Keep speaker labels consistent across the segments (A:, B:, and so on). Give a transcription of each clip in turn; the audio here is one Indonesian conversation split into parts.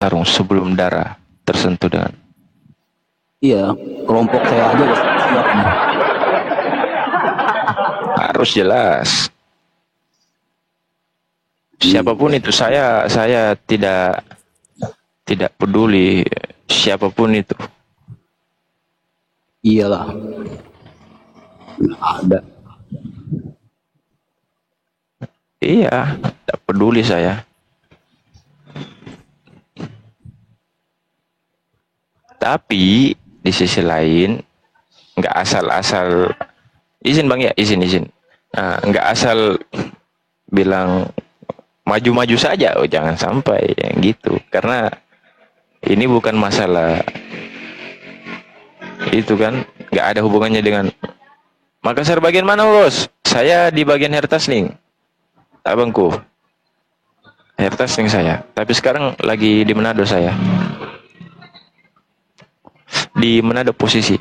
A: tarung sebelum darah tersentuh dengan.
B: Iya, kelompok saya aja udah siap.
A: Harus jelas. Siapapun itu, saya tidak peduli siapapun itu.
B: Iyalah, nggak ada.
A: Iya, tidak peduli saya. Tapi di sisi lain nggak asal-asal izin bang ya, izin. Nah, nggak asal bilang maju-maju saja, oh jangan sampai yang gitu, karena ini bukan masalah itu kan, nggak ada hubungannya dengan Makassar bagian mana bos. Saya di bagian Hertasning, abangku Hertasning saya, tapi sekarang lagi di Manado. Saya di Manado posisi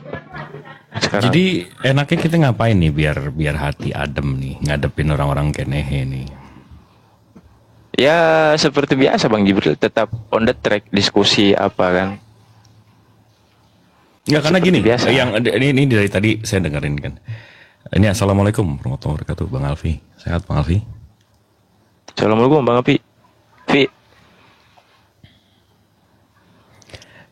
A: sekarang.
C: Jadi enaknya kita ngapain nih biar hati adem nih ngadepin orang-orang kenehe nih?
A: Ya seperti biasa Bang Jibril, tetap on the track, diskusi apa kan.
C: Enggak, karena
A: Seperti
C: gini,
A: biasa.
C: ini dari tadi saya dengerin kan. Ini assalamualaikum warahmatullahi wabarakatuh, Bang Alfi. Sehat Bang Alfi?
A: Assalamualaikum Bang Api. Vi.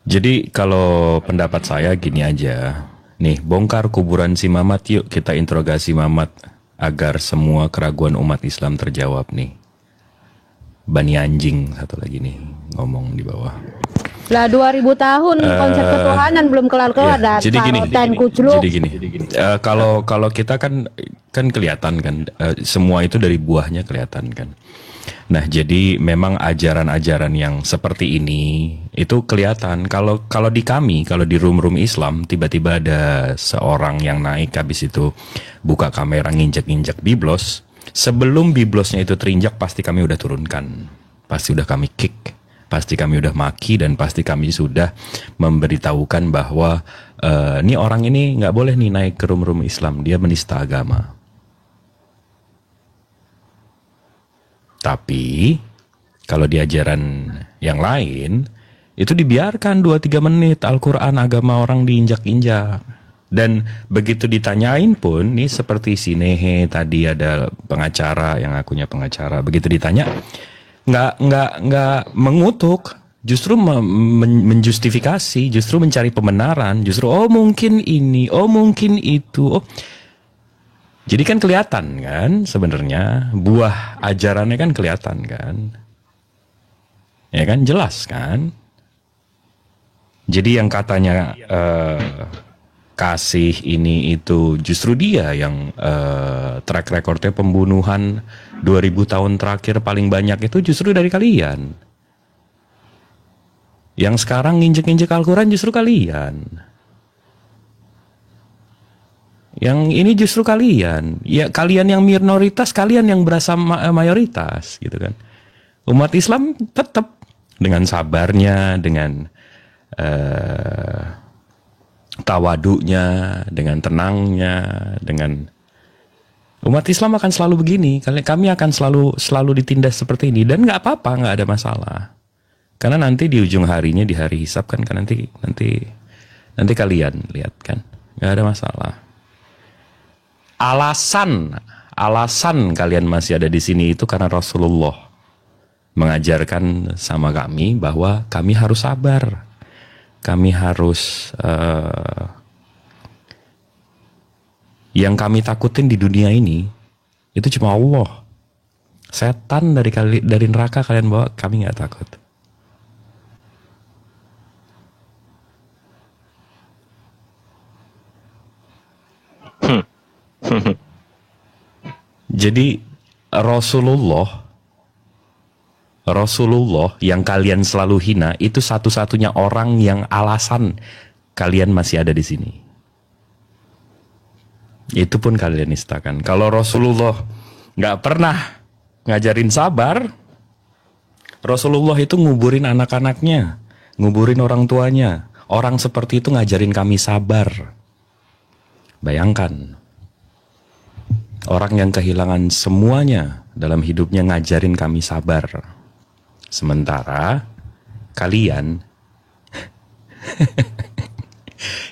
C: Jadi kalau pendapat saya gini aja. Nih, bongkar kuburan si Mamat yuk, kita interogasi Mamat agar semua keraguan umat Islam terjawab nih. Bani anjing satu lagi nih ngomong di bawah.
D: Lah 2000 tahun konsep ketuhanan belum kelar-kelar
C: Ya, jadi gini,
D: kucluk.
C: jadi gini. Kalau kita kan kelihatan kan, semua itu dari buahnya kelihatan kan. Nah, jadi memang ajaran-ajaran yang seperti ini itu kelihatan. Kalau di kami, kalau di room Islam, tiba-tiba ada seorang yang naik habis itu buka kamera nginjek-injek biblos. Sebelum biblosnya itu terinjak, pasti kami udah turunkan, pasti udah kami kick, pasti kami udah maki, dan pasti kami sudah memberitahukan bahwa nih orang ini nggak boleh nih naik ke room Islam, dia menista agama. Tapi kalau di ajaran yang lain itu dibiarkan 2-3 menit Al-Quran agama orang diinjak-injak. Dan begitu ditanyain pun, nih seperti si Nehe tadi ada pengacara yang akunya pengacara, begitu ditanya nggak mengutuk, justru menjustifikasi, justru mencari pembenaran, justru oh mungkin ini, oh mungkin itu, oh. Jadi kan kelihatan kan sebenarnya buah ajarannya kan kelihatan kan, ya kan, jelas kan. Jadi yang katanya kasih ini itu justru dia yang track recordnya pembunuhan 2000 tahun terakhir paling banyak itu justru dari kalian. Yang sekarang nginjek-injek Al-Quran justru kalian. Yang ini justru kalian. Ya kalian yang minoritas, kalian yang berasa mayoritas gitu kan. Umat Islam tetap dengan sabarnya, dengan tawaduknya, dengan tenangnya, dengan umat Islam akan selalu begini. Kami akan selalu ditindas seperti ini, dan nggak apa-apa, nggak ada masalah. Karena nanti di ujung harinya, di hari hisab kan nanti kalian lihat kan, nggak ada masalah. Alasan kalian masih ada di sini itu karena Rasulullah mengajarkan sama kami bahwa kami harus sabar. Kami harus yang kami takutin di dunia ini itu cuma Allah. Setan dari neraka kalian bawa, kami nggak takut. Jadi Rasulullah yang kalian selalu hina itu satu-satunya orang yang alasan kalian masih ada di sini. Itu pun kalian nistakan. Kalau Rasulullah nggak pernah ngajarin sabar, Rasulullah itu nguburin anak-anaknya, nguburin orang tuanya. Orang seperti itu ngajarin kami sabar. Bayangkan, orang yang kehilangan semuanya dalam hidupnya ngajarin kami sabar. Sementara kalian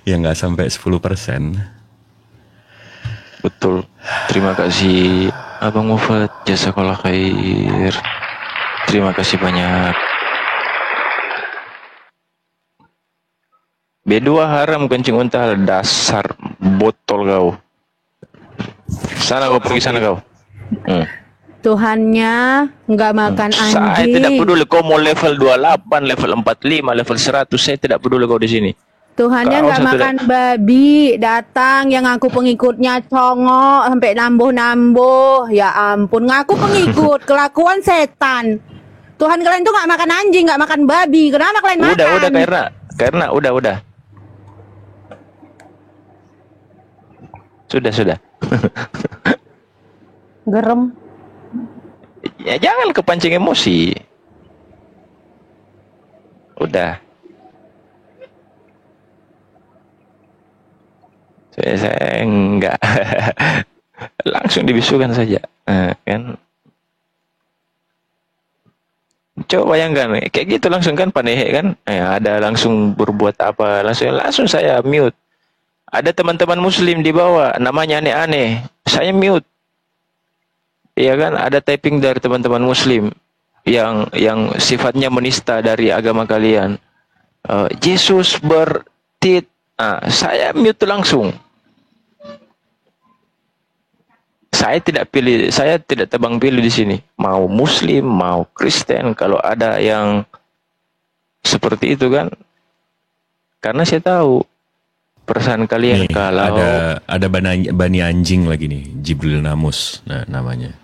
C: yang nggak sampai 10%.
A: Betul. Terima kasih Abang Mufat, jazakallah khair. Terima kasih banyak. B2 haram kencing unta, dasar botol kau. Sana kau, pergi sana kau.
D: Tuhannya nggak makan
A: Saya
D: anjing.
A: tidak peduli kau mau level 28, level 45, level 100, saya tidak peduli kau di sini.
D: Tuhannya
A: Kau
D: nggak
A: satu
D: makan babi, datang yang ngaku pengikutnya congok sampai nambuh-nambuh. Ya ampun, ngaku pengikut, kelakuan setan. Tuhan kalian tuh nggak makan anjing, nggak makan babi. Kenapa kalian makan?
A: Udah karena udah. Sudah.
D: Gerem.
A: Ya jangan kepancing emosi. Udah. Saya enggak. Langsung dibisukan saja. Kan. Coba bayangkan, kayak gitu langsung kan panehe kan. Ada langsung berbuat apa, langsung saya mute. Ada teman-teman muslim di bawah, namanya aneh-aneh. Saya mute. Iya kan, ada typing dari teman-teman muslim yang sifatnya menista dari agama kalian. Yesus bertit. Saya mute langsung. Saya tidak tebang pilih di sini. Mau muslim, mau Kristen, kalau ada yang seperti itu kan. Karena saya tahu perasaan kalian
C: Nih,
A: kalau
C: ada bani anjing lagi nih, Jibril Namus namanya.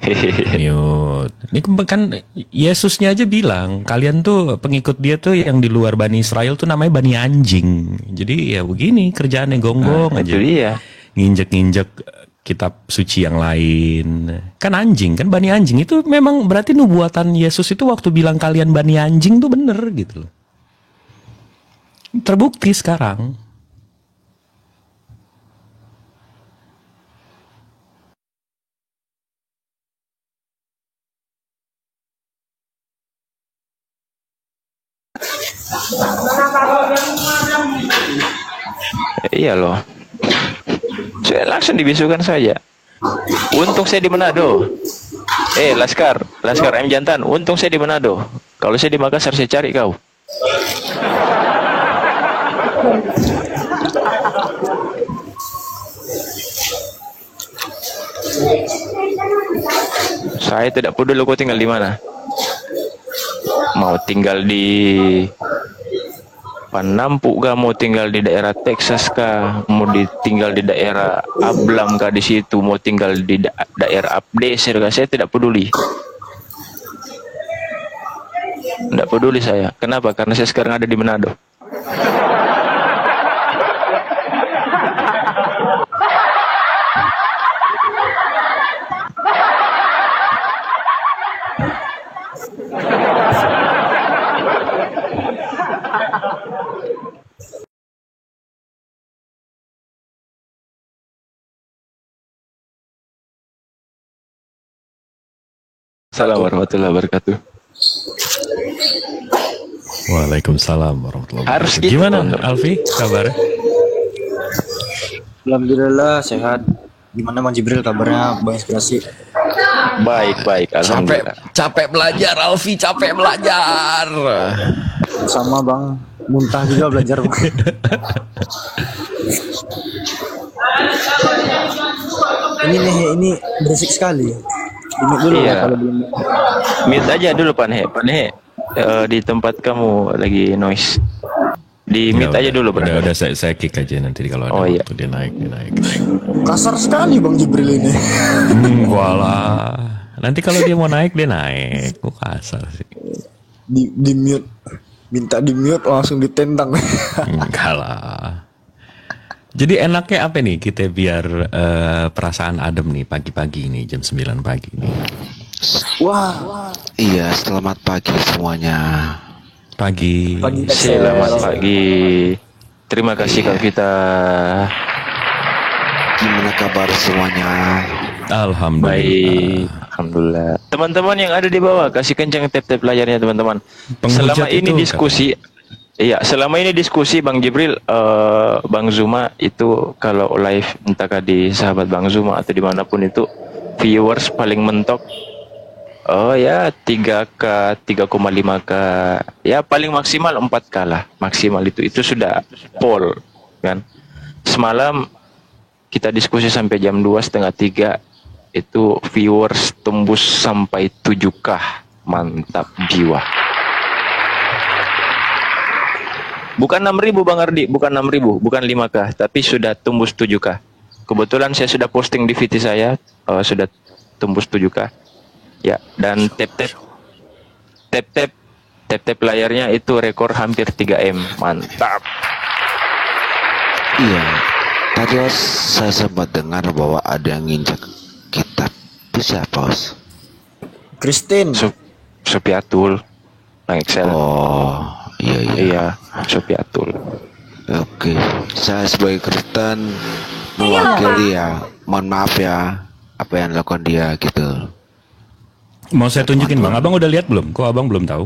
C: Mute. Ini kan Yesusnya aja bilang, kalian tuh pengikut dia tuh yang di luar Bani Israel tuh namanya bani anjing. Jadi ya begini kerjaannya gonggong aja.
A: itu dia.
C: Nginjek-nginjek kitab suci yang lain. Kan anjing, kan bani anjing itu memang berarti nubuatan Yesus itu waktu bilang kalian bani anjing tuh bener gitu loh. Terbukti sekarang.
A: Iya loh. Saya langsung dibisukan saja. Untung saya di Manado. Laskar M Jantan. Untung saya di Manado. Kalau saya di Makassar saya cari kau. Saya tidak peduli kau tinggal di mana. Mau tinggal di Panampu kah, mau tinggal di daerah Texas kah, mau tinggal di daerah Ablam kah di situ, mau tinggal di daerah Abdesir kah, saya tidak peduli. Tidak peduli saya. Kenapa? Karena saya sekarang ada di Manado. Assalamualaikum warahmatullahi wabarakatuh.
C: Waalaikumsalam warahmatullahi
A: Harus
C: wabarakatuh.
A: gitu,
C: Gimana
A: Bang.
C: Alfi kabarnya?
E: Alhamdulillah sehat. Gimana Bang Jibril kabarnya, Bang Inspirasi?
A: Baik, alhamdulillah.
C: Capek belajar Alfi, capek belajar.
E: Sama Bang, muntah juga belajar Bang. ini berisik sekali. Ini dulu
A: Iya.
E: ya kalau belum.
A: Mute aja dulu Panhe. Di tempat kamu lagi noise. Di mute aja dulu, Bro.
C: Udah saya kick aja nanti kalau ada
A: Oh, iya.
C: waktu dia naik.
E: Kasar sekali Bang Jibril ini.
C: Gua lah. Nanti kalau dia mau naik dia naik. Gua kasar sih.
E: Di mute. Minta di mute langsung ditentang.
C: Enggak lah. Jadi enaknya apa nih kita biar perasaan adem nih pagi-pagi nih jam 9 pagi nih.
B: Wah. Iya, selamat pagi semuanya.
C: Pagi.
A: Selamat pagi. Terima kasih Kak Vita.
B: Gimana kabar semuanya?
C: Alhamdulillah.
A: Baik, alhamdulillah. Teman-teman yang ada di bawah, kasih kencang tap-tap layarnya teman-teman.
C: Penghujat
A: Selama ini
C: itu,
A: diskusi, iya, selama ini diskusi Bang Jibril, Bang Zuma itu kalau live entah di sahabat Bang Zuma atau dimanapun itu viewers paling mentok. Oh ya 3K, 3,5K, ya paling maksimal 4K lah, maksimal itu sudah poll kan. Semalam kita diskusi sampai jam 2:30, 3 itu viewers tembus sampai 7K, mantap jiwa. Bukan 6.000 Bang Ardi, bukan 6.000, bukan 5K, tapi sudah tembus 7K. Kebetulan saya sudah posting di VT saya, sudah tembus 7K. Ya, dan tap-tap layarnya itu rekor hampir 3M, mantap.
F: Iya, tadi saya sempat dengar bahwa ada yang nginjak kitab. Itu siapa, Os?
E: Kristen.
A: Sopiatul, Bang Excel.
F: Oh, iya.
A: Iya, Sopiatul.
F: Oke, saya sebagai Kristen mewakili ya. Mohon maaf ya, apa yang dilakukan dia gitu.
C: Mau saya tunjukin Bang, Abang udah lihat belum? Kok Abang belum tahu?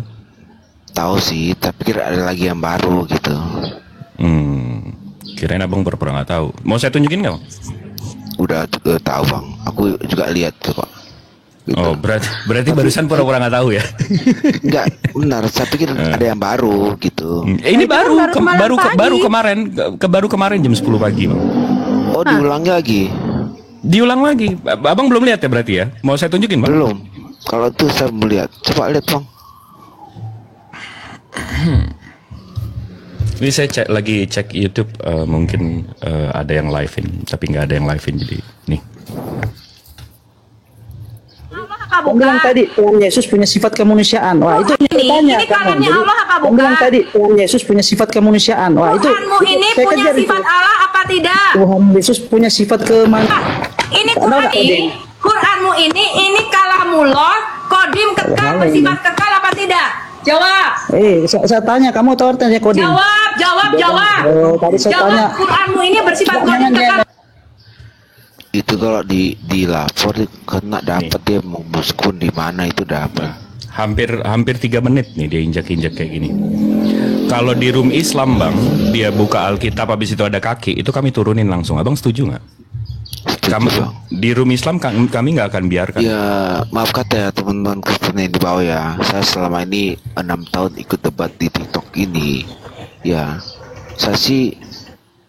F: Tahu sih, tapi kira ada lagi yang baru gitu.
C: Kirain Abang pura-pura nggak tahu. Mau saya tunjukin nggak?
F: Udah tahu Bang, aku juga lihat tuh Pak. Gitu.
C: Oh, berarti barusan pura-pura nggak tahu ya?
F: Enggak, benar. Saya pikir ada yang baru gitu.
C: Ini
D: Itu kan baru semalam pagi.
C: baru kemarin jam 10 pagi Bang.
F: Oh, diulangi lagi?
C: Diulang lagi. Abang belum lihat ya berarti ya? Mau saya tunjukin Bang?
F: Belum. Kalau itu saya melihat. Coba lihat Bang.
C: Ini saya lagi cek YouTube, mungkin ada yang live-in, tapi nggak ada yang live-in, jadi nih.
G: Kamu bilang tadi Tuhan Yesus punya sifat kemanusiaan. Wah, itu tanya
D: ini
G: kamu.
D: kalamnya
G: Jadi,
D: Allah apa
G: kamu
D: bukan?
G: bilang tadi Tuhan Yesus punya sifat kemanusiaan. Wah, itu
D: Tuhanmu ini
G: saya
D: punya
G: kejar itu.
D: sifat Allah apa tidak?
G: Tuhan Yesus punya sifat kemanusiaan.
D: Ini
G: Tahu
D: Quran
G: nggak,
D: ini,
G: Odin?
D: Quranmu ini kalamullah, kodim kekal,
G: Halo,
D: bersifat kekal apa tidak? Jawab.
G: Saya tanya, kamu tahu artinya koding?
D: Jawab.
G: Oh, tadi saya
D: Jawab,
G: tanya.
D: Quranmu ini bersifat kodim
G: Jangan,
D: kekal.
F: Itu kalau dilapor kena dapat dia mau muskun di mana itu dapat.
C: Hampir 3 menit nih dia injak-injak kayak gini. Kalau di room Islam Bang, dia buka Alkitab habis itu ada kaki, itu kami turunin langsung. Abang setuju nggak? Kamu
F: Bang.
C: di room Islam kami nggak akan biarkan.
F: Ya maaf kata ya teman-teman Kristen yang di bawah ya. Saya selama ini 6 tahun ikut debat di TikTok ini. Ya saya sih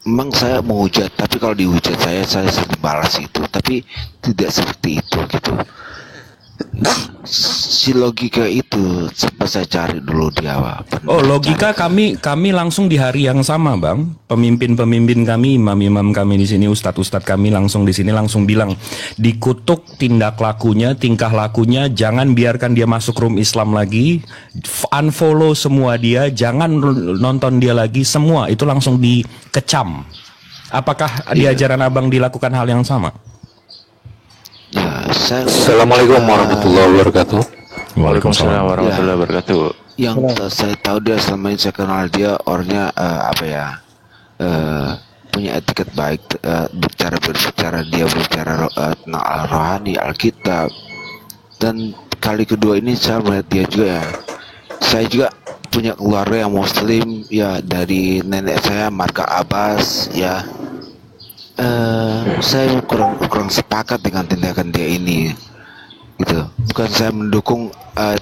F: memang saya menghujat, tapi kalau dihujat saya sering balas itu. Tapi tidak seperti itu gitu. Si logika itu sempat saya cari dulu di awal.
C: Oh, logika kami langsung di hari yang sama, Bang. Pemimpin-pemimpin kami, imam-imam kami di sini, ustadz-ustadz kami langsung di sini langsung bilang, dikutuk tindak lakunya, tingkah lakunya, jangan biarkan dia masuk room Islam lagi, unfollow semua dia, jangan nonton dia lagi, semua itu langsung dikecam. Apakah di ajaran Abang dilakukan hal yang sama?
F: Ya,
H: Assalamualaikum warahmatullahi wabarakatuh.
A: Waalaikumsalam warahmatullahi wabarakatuh.
F: Yang saya tahu dia selama ini saya kenal dia orangnya punya etiket baik, berbicara dia berbicara tentang rohani, Alkitab. Dan kali kedua ini saya melihat dia juga ya. Saya juga punya keluarga yang Muslim ya, dari nenek saya Marka Abbas ya. Saya kurang sepakat dengan tindakan dia ini gitu. Bukan saya mendukung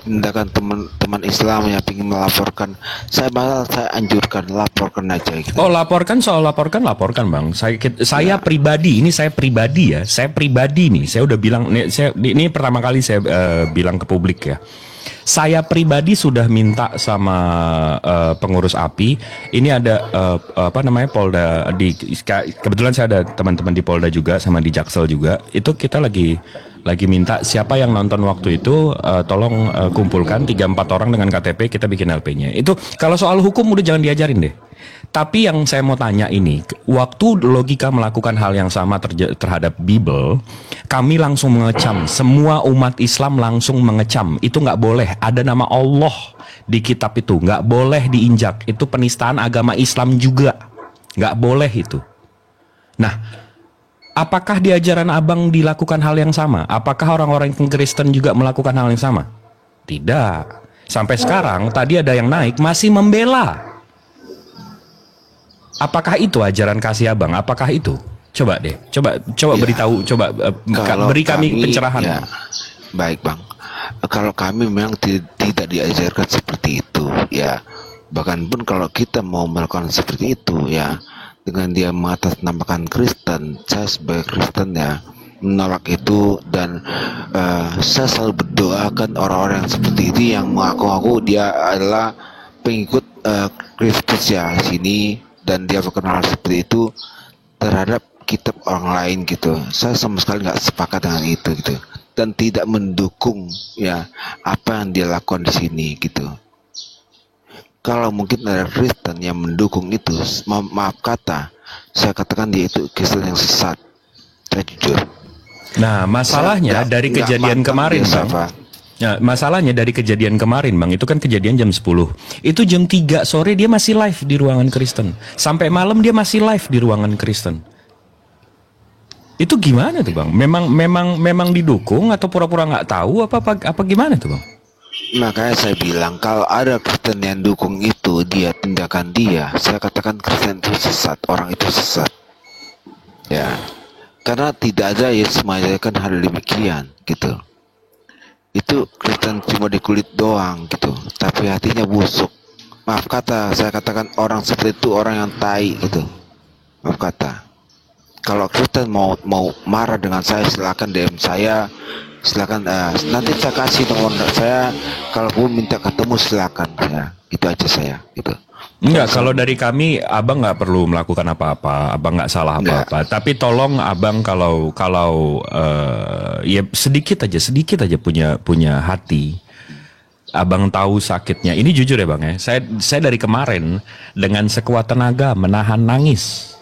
F: tindakan teman-teman Islam yang ingin melaporkan. Saya anjurkan laporkan aja gitu.
C: Oh, laporkan laporkan Bang. Saya pribadi nih, saya pribadi nih, saya udah bilang ini pertama kali saya bilang ke publik ya. Saya pribadi sudah minta sama pengurus API. Ini ada Polda kebetulan saya ada teman-teman di Polda juga sama di Jaksel juga. Itu kita lagi minta siapa yang nonton waktu itu tolong kumpulkan 3-4 orang dengan KTP, kita bikin LP-nya. Itu kalau soal hukum udah jangan diajarin deh. Tapi yang saya mau tanya ini, waktu logika melakukan hal yang sama terhadap Bible, kami langsung mengecam. Semua umat Islam langsung mengecam. Itu nggak boleh. Ada nama Allah di kitab itu. Nggak boleh diinjak. Itu penistaan agama Islam juga. Nggak boleh itu. Nah, Apakah di ajaran abang dilakukan hal yang sama? Apakah orang-orang Kristen juga melakukan hal yang sama? Tidak. Sampai sekarang tadi ada yang naik masih membela. Apakah itu ajaran kasih abang? Apakah itu? Coba deh, coba
F: Ya,
C: beritahu, coba
F: kalau
C: beri kami pencerahan.
F: ya, baik bang. Kalau kami memang tidak diajarkan seperti itu, ya. Bahkan pun kalau kita mau melakukan seperti itu, ya, dengan dia mengatasnamakan Kristen, saya sebagai Kristen ya menolak itu, dan saya selalu berdoakan orang-orang yang seperti itu yang mengaku-ngaku dia adalah pengikut Kristus ya sini, dan dia berkenal seperti itu terhadap kitab orang lain gitu. Saya sama sekali nggak sepakat dengan itu gitu, dan tidak mendukung ya apa yang dia lakukan di sini gitu. Kalau mungkin ada Kristen yang mendukung itu, maaf kata, saya katakan dia itu Kristen yang sesat. Saya jujur.
C: Nah, masalahnya dari kejadian kemarin, Bang. Ya, masalahnya dari kejadian kemarin, Bang, itu kan kejadian jam 10. Itu jam 3 sore dia masih live di ruangan Kristen. Sampai malam dia masih live di ruangan Kristen. Itu gimana tuh, Bang? Memang didukung atau pura-pura nggak tahu apa gimana tuh, Bang?
F: Makanya saya bilang kalau ada Kristen yang dukung itu, dia tindakan dia, saya katakan Kristen itu sesat, orang itu sesat. Ya. Karena tidak ada Yesus mengajarkan hal demikian gitu. Itu Kristen cuma di kulit doang gitu, tapi hatinya busuk. Maaf kata, saya katakan orang seperti itu orang yang tai gitu. Maaf kata. Kalau Kristen mau marah dengan saya, silakan DM saya, silakan nanti saya kasih nomor saya. Kalau mau minta ketemu silakan ya. Itu aja saya gitu.
C: Enggak, kalau dari kami abang nggak perlu melakukan apa-apa, abang nggak salah apa-apa. Tapi tolong abang kalau ya sedikit aja punya hati. Abang tahu sakitnya. Ini jujur ya, Bang ya. Saya dari kemarin dengan sekuat tenaga menahan nangis.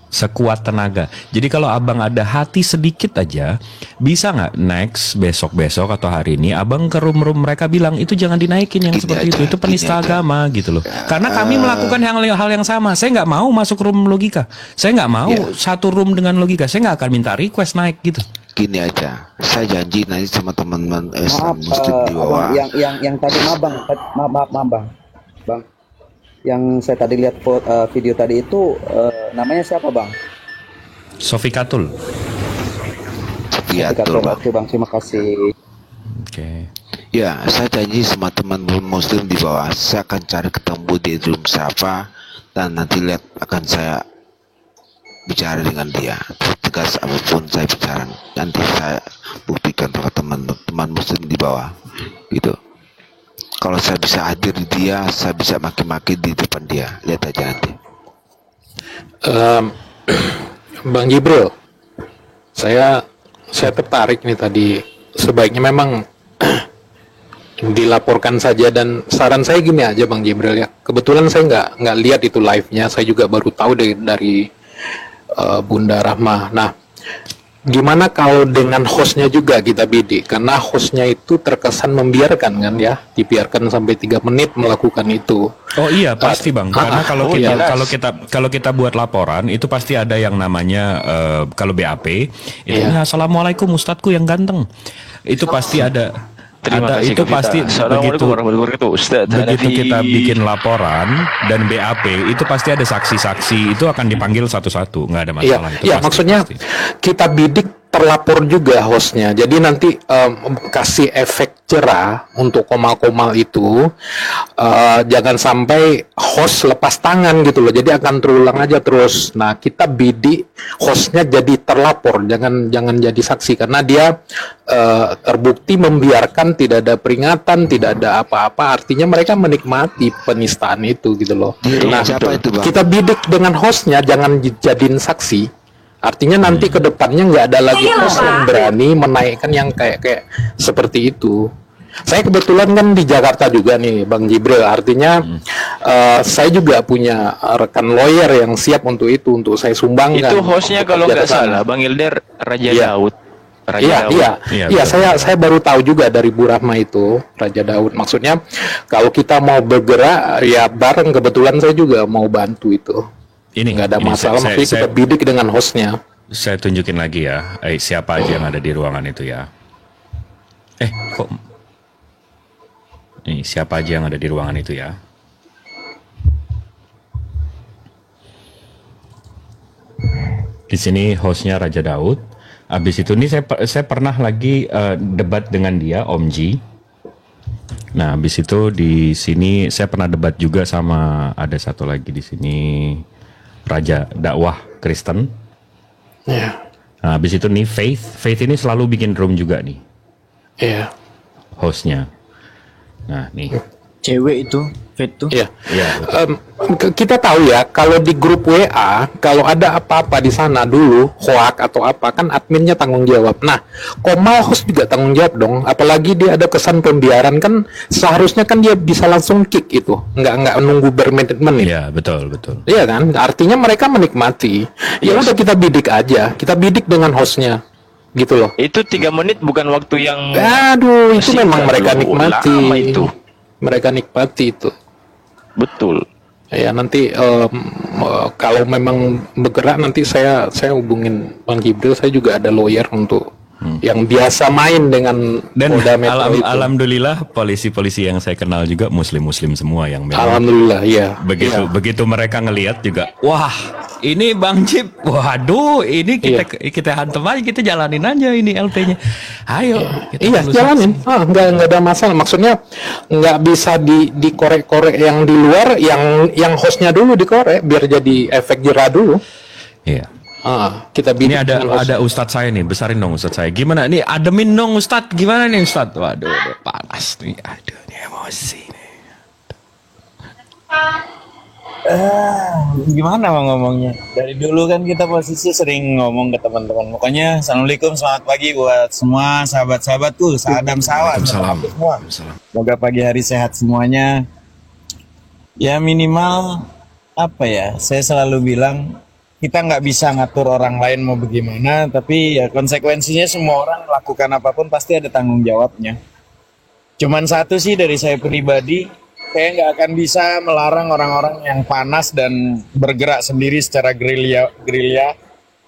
C: Sekuat tenaga. Jadi kalau abang ada hati sedikit aja, bisa nggak next besok atau hari ini abang ke room mereka bilang itu jangan dinaikin yang seperti itu penista agama gitu loh. Karena kami melakukan hal yang sama. Saya nggak mau masuk room logika. Saya nggak mau satu room dengan logika. Saya nggak akan minta request naik gitu.
F: Gini aja, saya janji nanti sama teman-teman
B: Maaf,
F: Muslim di bawah.
B: yang tadi maaf bang, yang saya tadi lihat video tadi itu namanya siapa bang?
C: Sofi Katul.
B: Oke bang, terima kasih.
C: Oke.
F: Ya, saya janji sama teman Muslim di bawah, saya akan cari ketemu di room siapa, dan nanti lihat akan saya bicara dengan dia. Tegas apapun saya bicara, nanti saya buktikan ke teman-teman Muslim di bawah gitu. Kalau saya bisa hadir di dia, saya bisa maki-maki di depan dia. Lihat aja nanti.
H: Bang Jibril, saya tertarik nih tadi. Sebaiknya memang dilaporkan saja, dan saran saya gini aja Bang Jibril ya. Kebetulan saya nggak lihat itu live-nya. Saya juga baru tahu dari Bunda Rahma. Nah, gimana kalau dengan hostnya juga kita bidik? Karena hostnya itu terkesan membiarkan kan ya, dibiarkan sampai 3 menit melakukan itu.
C: Oh iya pasti Bang, karena kalau kita buat laporan itu pasti ada yang namanya kalau BAP itu assalamualaikum ustadku yang ganteng, itu pasti ada.
A: Terima kasih
C: itu pasti begitu kita bikin laporan dan BAP itu pasti ada saksi-saksi, itu akan dipanggil satu-satu, nggak ada masalah.
H: Iya, maksudnya kita bidik terlapor juga hostnya, jadi nanti kasih efek cerah untuk komal-komal itu, jangan sampai host lepas tangan gitu loh, jadi akan terulang aja terus. Nah, kita bidik hostnya jadi terlapor, jangan jadi saksi, karena dia terbukti membiarkan, tidak ada peringatan, tidak ada apa-apa, artinya mereka menikmati penistaan itu gitu loh. Nah, kita bidik dengan hostnya, jangan jadiin saksi. Artinya nanti ke depannya nggak ada lagi host yang berani menaikkan yang kayak seperti itu. Saya kebetulan kan di Jakarta juga nih Bang Jibril, artinya saya juga punya rekan lawyer yang siap untuk itu, untuk saya sumbangkan.
A: Itu hostnya kalau nggak salah Bang Ilder Raja Daud.
H: Iya, saya baru tahu juga dari Bu Rahma itu Raja Daud. Maksudnya kalau kita mau bergerak ya bareng, kebetulan saya juga mau bantu itu.
C: Ini
H: nggak ada
C: ini
H: masalah. Maksudnya kita bidik dengan hostnya.
C: saya tunjukin lagi ya, siapa aja yang ada di ruangan itu ya. Kok ini siapa aja yang ada di ruangan itu ya. Di sini hostnya Raja Daud. Habis itu ini saya pernah lagi debat dengan dia, Om Ji. Nah, habis itu di sini saya pernah debat juga sama ada satu lagi di sini Raja Dakwah Kristen.
H: Iya.
C: Nah, habis itu nih Faith ini selalu bikin room juga nih.
H: Iya.
C: Hostnya. Nah, nih.
E: Cewek itu, Fit tuh.
H: Iya.
C: Iya.
H: Kita tahu ya, kalau di grup WA, kalau ada apa-apa di sana dulu, hoak atau apa, kan adminnya tanggung jawab. Nah, Komal host juga tanggung jawab dong. Apalagi dia ada kesan pembiaran, kan seharusnya kan dia bisa langsung kick itu, nggak nunggu bermenit-menit.
C: Iya, betul.
H: Iya kan? Artinya mereka menikmati. Ya udah kita bidik aja, kita bidik dengan hostnya, gitu loh.
A: Itu 3 menit bukan waktu yang
H: Aduh, itu
A: singkat
H: memang mereka
A: loh,
H: nikmati.
A: lama itu.
H: Mereka nikmati itu.
A: Betul.
H: Ya nanti kalau memang bergerak nanti saya hubungin Bang Jibril. Saya juga ada lawyer untuk yang biasa main dengan
C: Dan
H: Polda Metro itu.
C: alhamdulillah polisi-polisi yang saya kenal juga muslim-muslim semua yang memang
H: Alhamdulillah, ya.
C: begitu mereka ngelihat juga, wah ini Bang Jip, waduh ini kita hantem aja, kita jalanin aja ini LP-nya, ayo kita
H: Iya,
C: lulusan.
H: jalanin. Nggak ada masalah. Maksudnya nggak bisa dikorek-korek yang di luar, yang hostnya dulu dikorek biar jadi efek jerah dulu.
C: Iya.
H: Kita
C: Ini
H: bidik dengan host.
C: ada Ustadz saya nih, besarin dong Ustadz saya. Gimana nih, ademin dong Ustadz, gimana nih Ustadz? Waduh, panas nih, aduh ini emosi nih.
I: Gimana mau ngomongnya? Dari dulu kan kita posisi sering ngomong ke teman-teman. Pokoknya assalamualaikum, selamat pagi buat semua sahabat-sahabatku, sahabat sawat semua. Semoga pagi hari sehat semuanya. Ya minimal apa ya? Saya selalu bilang kita nggak bisa ngatur orang lain mau bagaimana, tapi ya konsekuensinya semua orang lakukan apapun pasti ada tanggung jawabnya. Cuman satu sih dari saya pribadi, saya nggak akan bisa melarang orang-orang yang panas dan bergerak sendiri secara gerilya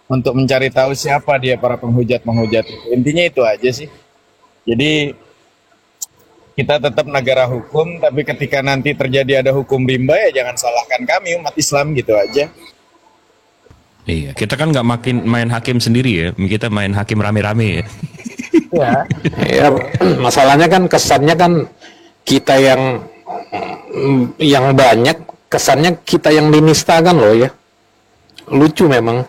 I: untuk mencari tahu siapa dia para penghujat-penghujat itu. Intinya itu aja sih. Jadi kita tetap negara hukum, tapi ketika nanti terjadi ada hukum rimba ya jangan salahkan kami umat Islam gitu aja.
C: Iya, kita kan nggak main hakim sendiri ya, kita main hakim rame-rame ya.
H: Ya, masalahnya kan kesannya kan kita yang banyak, kesannya kita yang dinistakan loh ya. Lucu memang.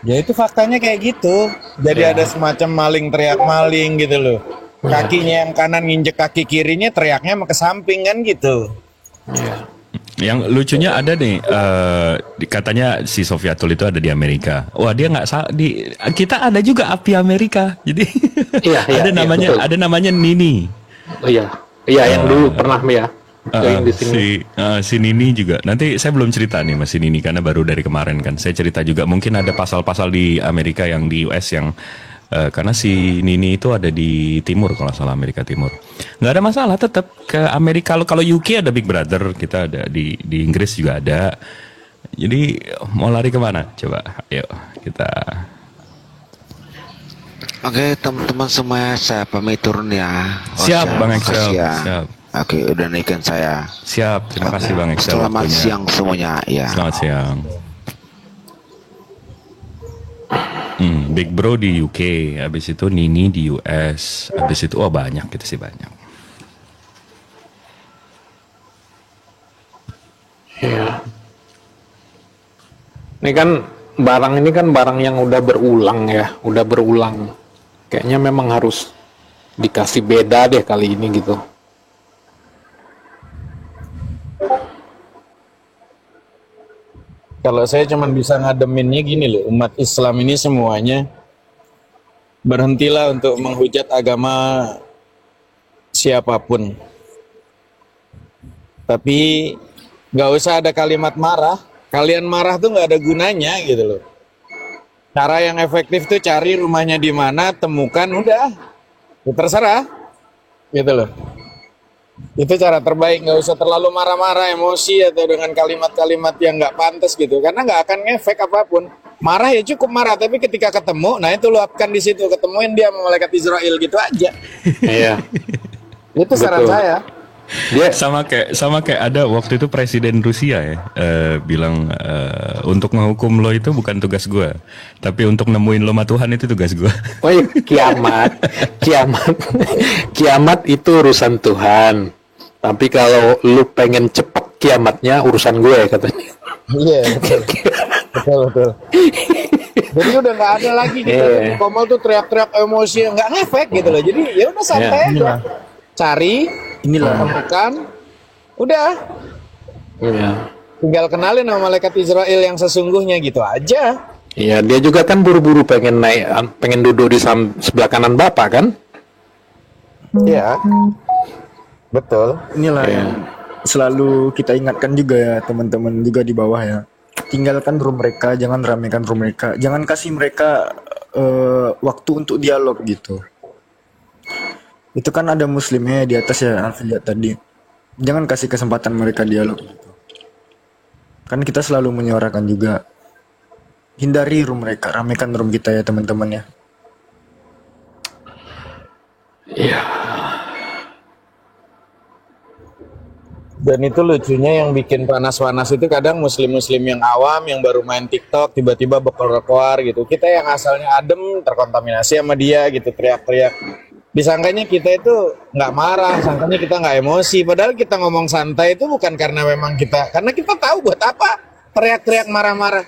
I: Ya itu faktanya kayak gitu. Jadi ada semacam maling teriak maling gitu loh. Kakinya yang kanan nginjek kaki kirinya, teriaknya mau ke samping kan gitu.
C: Yang lucunya ada nih, katanya si Sofiatul itu ada di Amerika. Wah dia nggak salah, kita ada juga api Amerika. Jadi ada namanya Nini.
H: Oh iya, yang dulu pernah ya. Yang di sini.
C: Si Nini juga. Nanti saya belum cerita nih Mas Nini karena baru dari kemarin kan. Saya cerita juga mungkin ada pasal-pasal di Amerika yang di US yang karena si Nini itu ada di timur kalau salah, Amerika Timur. Nggak ada masalah, tetap ke Amerika. Kalau UK ada Big Brother, kita ada di Inggris juga ada. Jadi mau lari kemana? Coba, ayo kita.
F: Oke teman-teman semuanya, saya pamit turun ya.
C: Siap Bang Excel.
F: Ya.
C: Siap.
F: Oke, udah naikin saya.
C: Siap, terima kasih Bang Excel.
F: Selamat
C: waktunya.
F: siang semuanya. Ya.
C: Selamat siang. Big Bro di UK, habis itu Nini di US, habis itu banyak kita sih banyak.
H: Ya. Ini kan barang yang udah berulang ya, udah berulang. Kayaknya memang harus dikasih beda deh kali ini gitu.
I: Kalau saya cuma bisa ngademinnya gini loh, umat Islam ini semuanya berhentilah untuk menghujat agama siapapun. Tapi nggak usah ada kalimat marah. Kalian marah tuh nggak ada gunanya gitu loh. Cara yang efektif tuh cari rumahnya di mana, temukan, udah. Ya terserah, gitu loh. Itu cara terbaik, nggak usah terlalu marah-marah, emosi atau dengan kalimat-kalimat yang nggak pantas gitu, karena nggak akan ngefek apapun. Marah ya cukup marah, tapi ketika ketemu, nah itu luapkan di situ, ketemuin dia sama malaikat Israel gitu aja.
H: Iya.
I: Itu saran
H: Betul.
I: saya.
C: Dia sama kayak ada waktu itu presiden Rusia ya bilang untuk menghukum lo itu bukan tugas gue, tapi untuk nemuin lo sama Tuhan itu tugas gue.
H: Oh iya, kiamat itu urusan Tuhan. Tapi kalau lu pengen cepet kiamatnya urusan gue katanya.
I: Iya, betul. Jadi udah nggak ada lagi gitu. Komol tuh teriak-teriak emosi, nggak ngefek gitu loh. Jadi ya udah santai aja. Cari, temukan, udah.
H: Iya.
I: Tinggal kenalin sama malaikat Israel yang sesungguhnya gitu aja.
H: Iya, dia juga kan buru-buru pengen duduk di sebelah kanan Bapak kan?
I: Iya. Betul.
E: Inilah yang selalu kita ingatkan juga ya teman-teman juga di bawah ya. Tinggalkan room mereka, jangan ramekan room mereka, jangan kasih mereka waktu untuk dialog gitu. Itu kan ada muslimnya di atas ya, Alfi lihat tadi. Jangan kasih kesempatan mereka dialog gitu. Kan kita selalu menyuarakan juga. Hindari room mereka, ramekan room kita ya teman-teman ya.
H: Iya.
I: Dan itu lucunya yang bikin panas-panas itu kadang muslim-muslim yang awam yang baru main TikTok tiba-tiba bekor-bekor gitu. Kita yang asalnya adem terkontaminasi sama dia gitu, teriak-teriak. Disangkanya kita itu nggak marah, sangkanya kita nggak emosi. Padahal kita ngomong santai itu bukan karena memang karena kita tahu buat apa teriak-teriak marah-marah.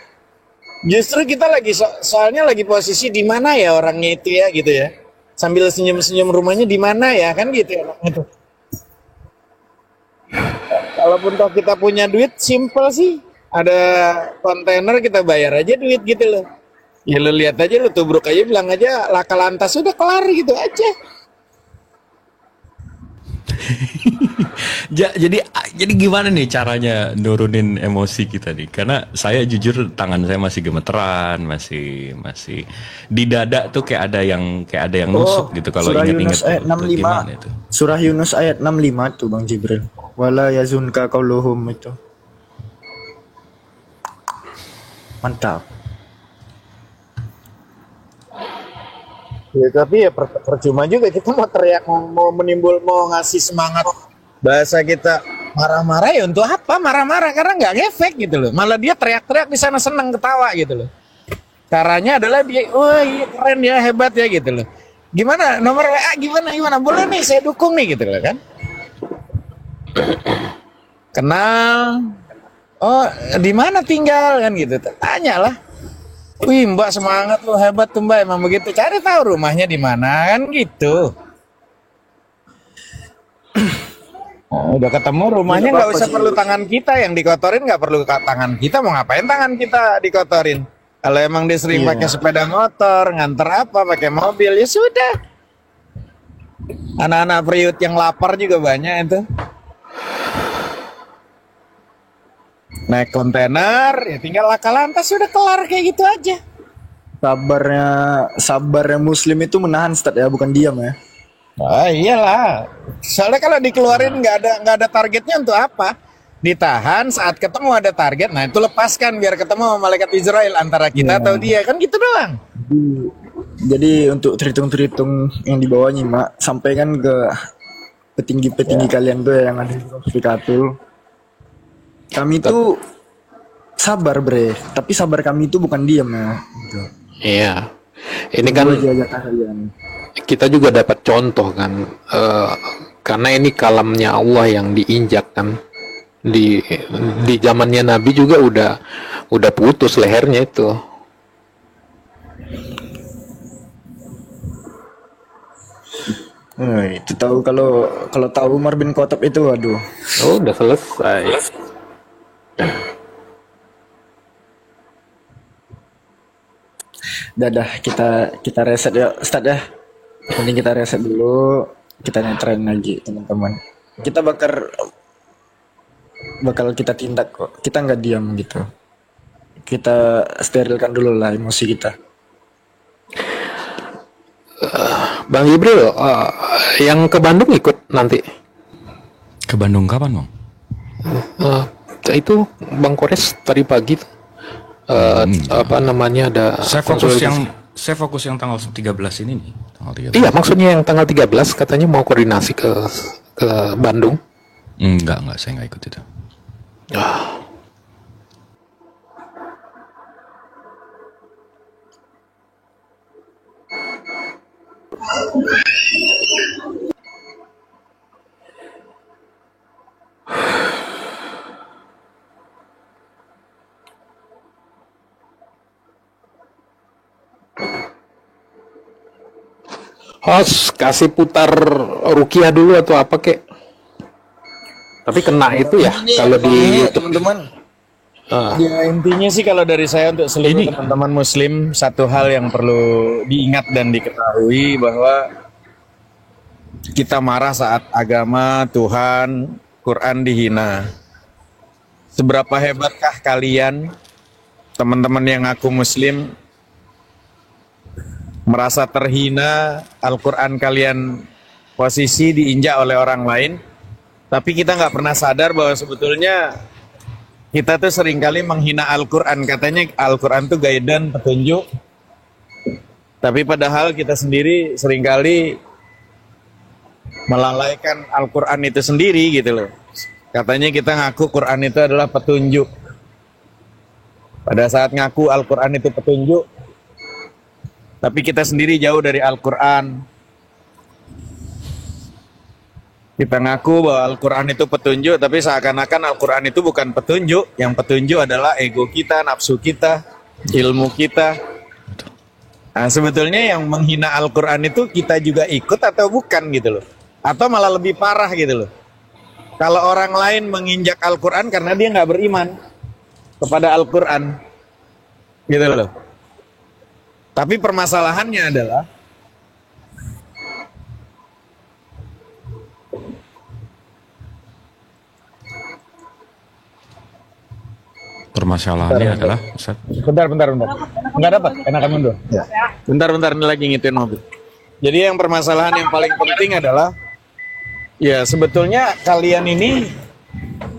I: Justru kita lagi soalnya lagi posisi di mana ya orangnya itu ya gitu ya. Sambil senyum-senyum rumahnya di mana ya kan gitu ya itu. Kalaupun toh kita punya duit, simple sih. Ada kontainer kita bayar aja duit gitu loh. Ya lu lihat aja, lu tubruk aja, bilang aja laka lantas udah kelar gitu aja.
C: Jadi gimana nih caranya nurunin emosi kita nih? Karena saya jujur tangan saya masih gemeteran, masih di dada tuh kayak ada yang nusuk gitu kalau
E: Surah
C: ingat-ingat
E: Yunus ayat 65.
C: gimana itu.
E: Surah Yunus ayat 65 tuh Bang Jibril. Wala yazunka qauluhum itu. Mantap.
I: Ya, tapi ya percuma juga kita mau teriak, mau ngasih semangat bahasa kita marah-marah ya untuk apa marah-marah, karena nggak ngefek gitu loh. Malah dia teriak-teriak di sana seneng ketawa gitu loh. Caranya adalah dia, wah iya keren ya, hebat ya gitu loh. Gimana nomor WA gimana boleh nih saya dukung nih gitu loh kan. Kenal, oh di mana tinggal kan gitu, tanyalah. Wih mbak semangat lo, hebat tuh mbak, emang begitu, cari tahu rumahnya di mana kan gitu. Oh, udah ketemu rumahnya, nggak usah perlu tangan kita yang dikotorin, nggak perlu tangan kita, mau ngapain tangan kita dikotorin. Kalau emang dia sering pakai sepeda motor, nganter apa, pakai mobil, ya sudah. Anak-anak priut yang lapar juga banyak itu. Naik kontainer, ya tinggal laka lantas sudah kelar kayak gitu aja.
E: Sabarnya muslim itu menahan Ustaz ya, bukan diam ya.
I: Oh iyalah. Soalnya kalau dikeluarin nggak ada targetnya untuk apa? Ditahan, saat ketemu ada target, nah itu lepaskan biar ketemu sama malaikat Israel antara kita atau dia, kan gitu doang.
E: Jadi untuk terhitung yang di bawahnya Mak, sampaikan ke petinggi-petinggi kalian tuh yang ada di Konfikatul. Kami itu sabar bre, tapi sabar kami itu bukan diam ya. Gitu.
H: Iya, ini kan kita juga dapat contoh kan, karena ini kalamnya Allah yang diinjak kan. Di zamannya Nabi juga udah putus lehernya itu.
E: Itu tahu kalau tahu Umar bin Khattab itu, waduh.
H: Oh, udah selesai.
E: Dah kita reset ya Ustaz ya. Mending kita reset dulu, kita netrain lagi teman-teman. Kita bakal kita tindak kok. Kita nggak diam gitu. Kita sterilkan dulu lah emosi kita.
H: Bang Jibril, yang ke Bandung ikut nanti?
C: Ke Bandung kapan, Bang?
H: Itu Bang Kores tadi pagi tuh. Apa namanya ada
C: Saya fokus yang tanggal 13 ini nih, tanggal 13.
H: Iya, maksudnya yang tanggal 13 katanya mau koordinasi ke Bandung.
C: Enggak, saya nggak ikut itu.
H: Host, kasih putar Rukiah dulu atau apa kek? Tapi kena itu ya kalau di YouTube.
I: Teman-teman. Ya intinya sih kalau dari saya untuk seluruh teman-teman Muslim, satu hal yang perlu diingat dan diketahui bahwa kita marah saat agama, Tuhan, Quran dihina. Seberapa hebatkah kalian, teman-teman yang ngaku Muslim, merasa terhina, Al-Quran kalian posisi diinjak oleh orang lain, tapi kita nggak pernah sadar bahwa sebetulnya kita tuh seringkali menghina Al-Quran. Katanya Al-Quran tuh guidance, petunjuk, tapi padahal kita sendiri seringkali melalaikan Al-Quran itu sendiri gitu loh. Katanya kita ngaku Quran itu adalah petunjuk. Pada saat ngaku Al-Quran itu petunjuk, tapi kita sendiri jauh dari Al-Quran. Kita ngaku bahwa Al-Quran itu petunjuk, tapi seakan-akan Al-Quran itu bukan petunjuk. Yang petunjuk adalah ego kita, nafsu kita, ilmu kita. Nah, sebetulnya yang menghina Al-Quran itu kita juga ikut atau bukan gitu loh. Atau malah lebih parah gitu loh. Kalau orang lain menginjak Al-Quran karena dia nggak beriman kepada Al-Quran. Gitu loh. Tapi permasalahannya adalah
C: adalah Ustaz.
I: Bentar. Enggak dapat, enakan mundur. Ya. Bentar, ini lagi ngituin mobil. Jadi yang permasalahan yang paling penting adalah ya sebetulnya kalian ini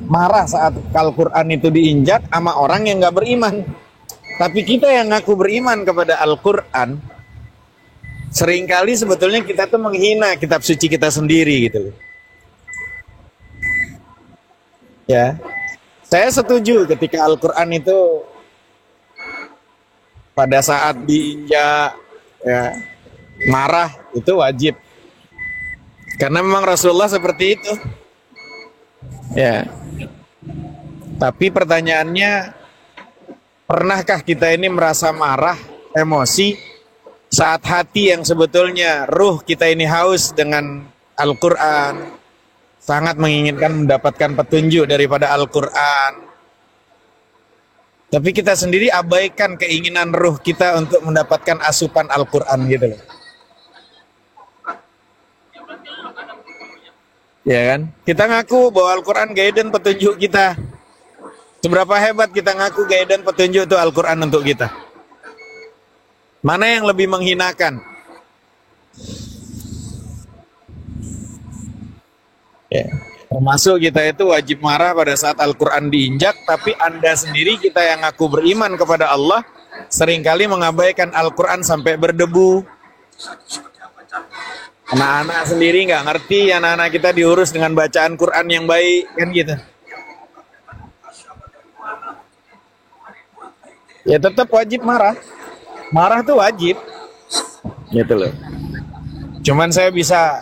I: marah saat Al-Quran itu diinjak sama orang yang nggak beriman. Tapi kita yang ngaku beriman kepada Al-Quran, seringkali sebetulnya kita tuh menghina kitab suci kita sendiri gitu loh. Ya, saya setuju ketika Al-Quran itu pada saat diinjak, ya, marah itu wajib. Karena memang Rasulullah seperti itu. Ya. Tapi pertanyaannya, pernahkah kita ini merasa marah, emosi saat hati yang sebetulnya ruh kita ini haus dengan Al-Quran, sangat menginginkan mendapatkan petunjuk daripada Al-Quran, tapi kita sendiri abaikan keinginan ruh kita untuk mendapatkan asupan Al-Quran gitu loh. Ya kan? Kita ngaku bahwa Al-Quran guidance petunjuk kita. Seberapa hebat kita ngaku guidance petunjuk itu Al-Quran untuk kita? Mana yang lebih menghinakan? Ya. Termasuk kita itu wajib marah pada saat Al-Quran diinjak, tapi Anda sendiri, kita yang ngaku beriman kepada Allah, seringkali mengabaikan Al-Quran sampai berdebu. Anak-anak sendiri nggak ngerti, anak-anak kita diurus dengan bacaan Quran yang baik, kan gitu. Ya tetap wajib marah. Marah tuh wajib. Gitu loh. Cuman saya bisa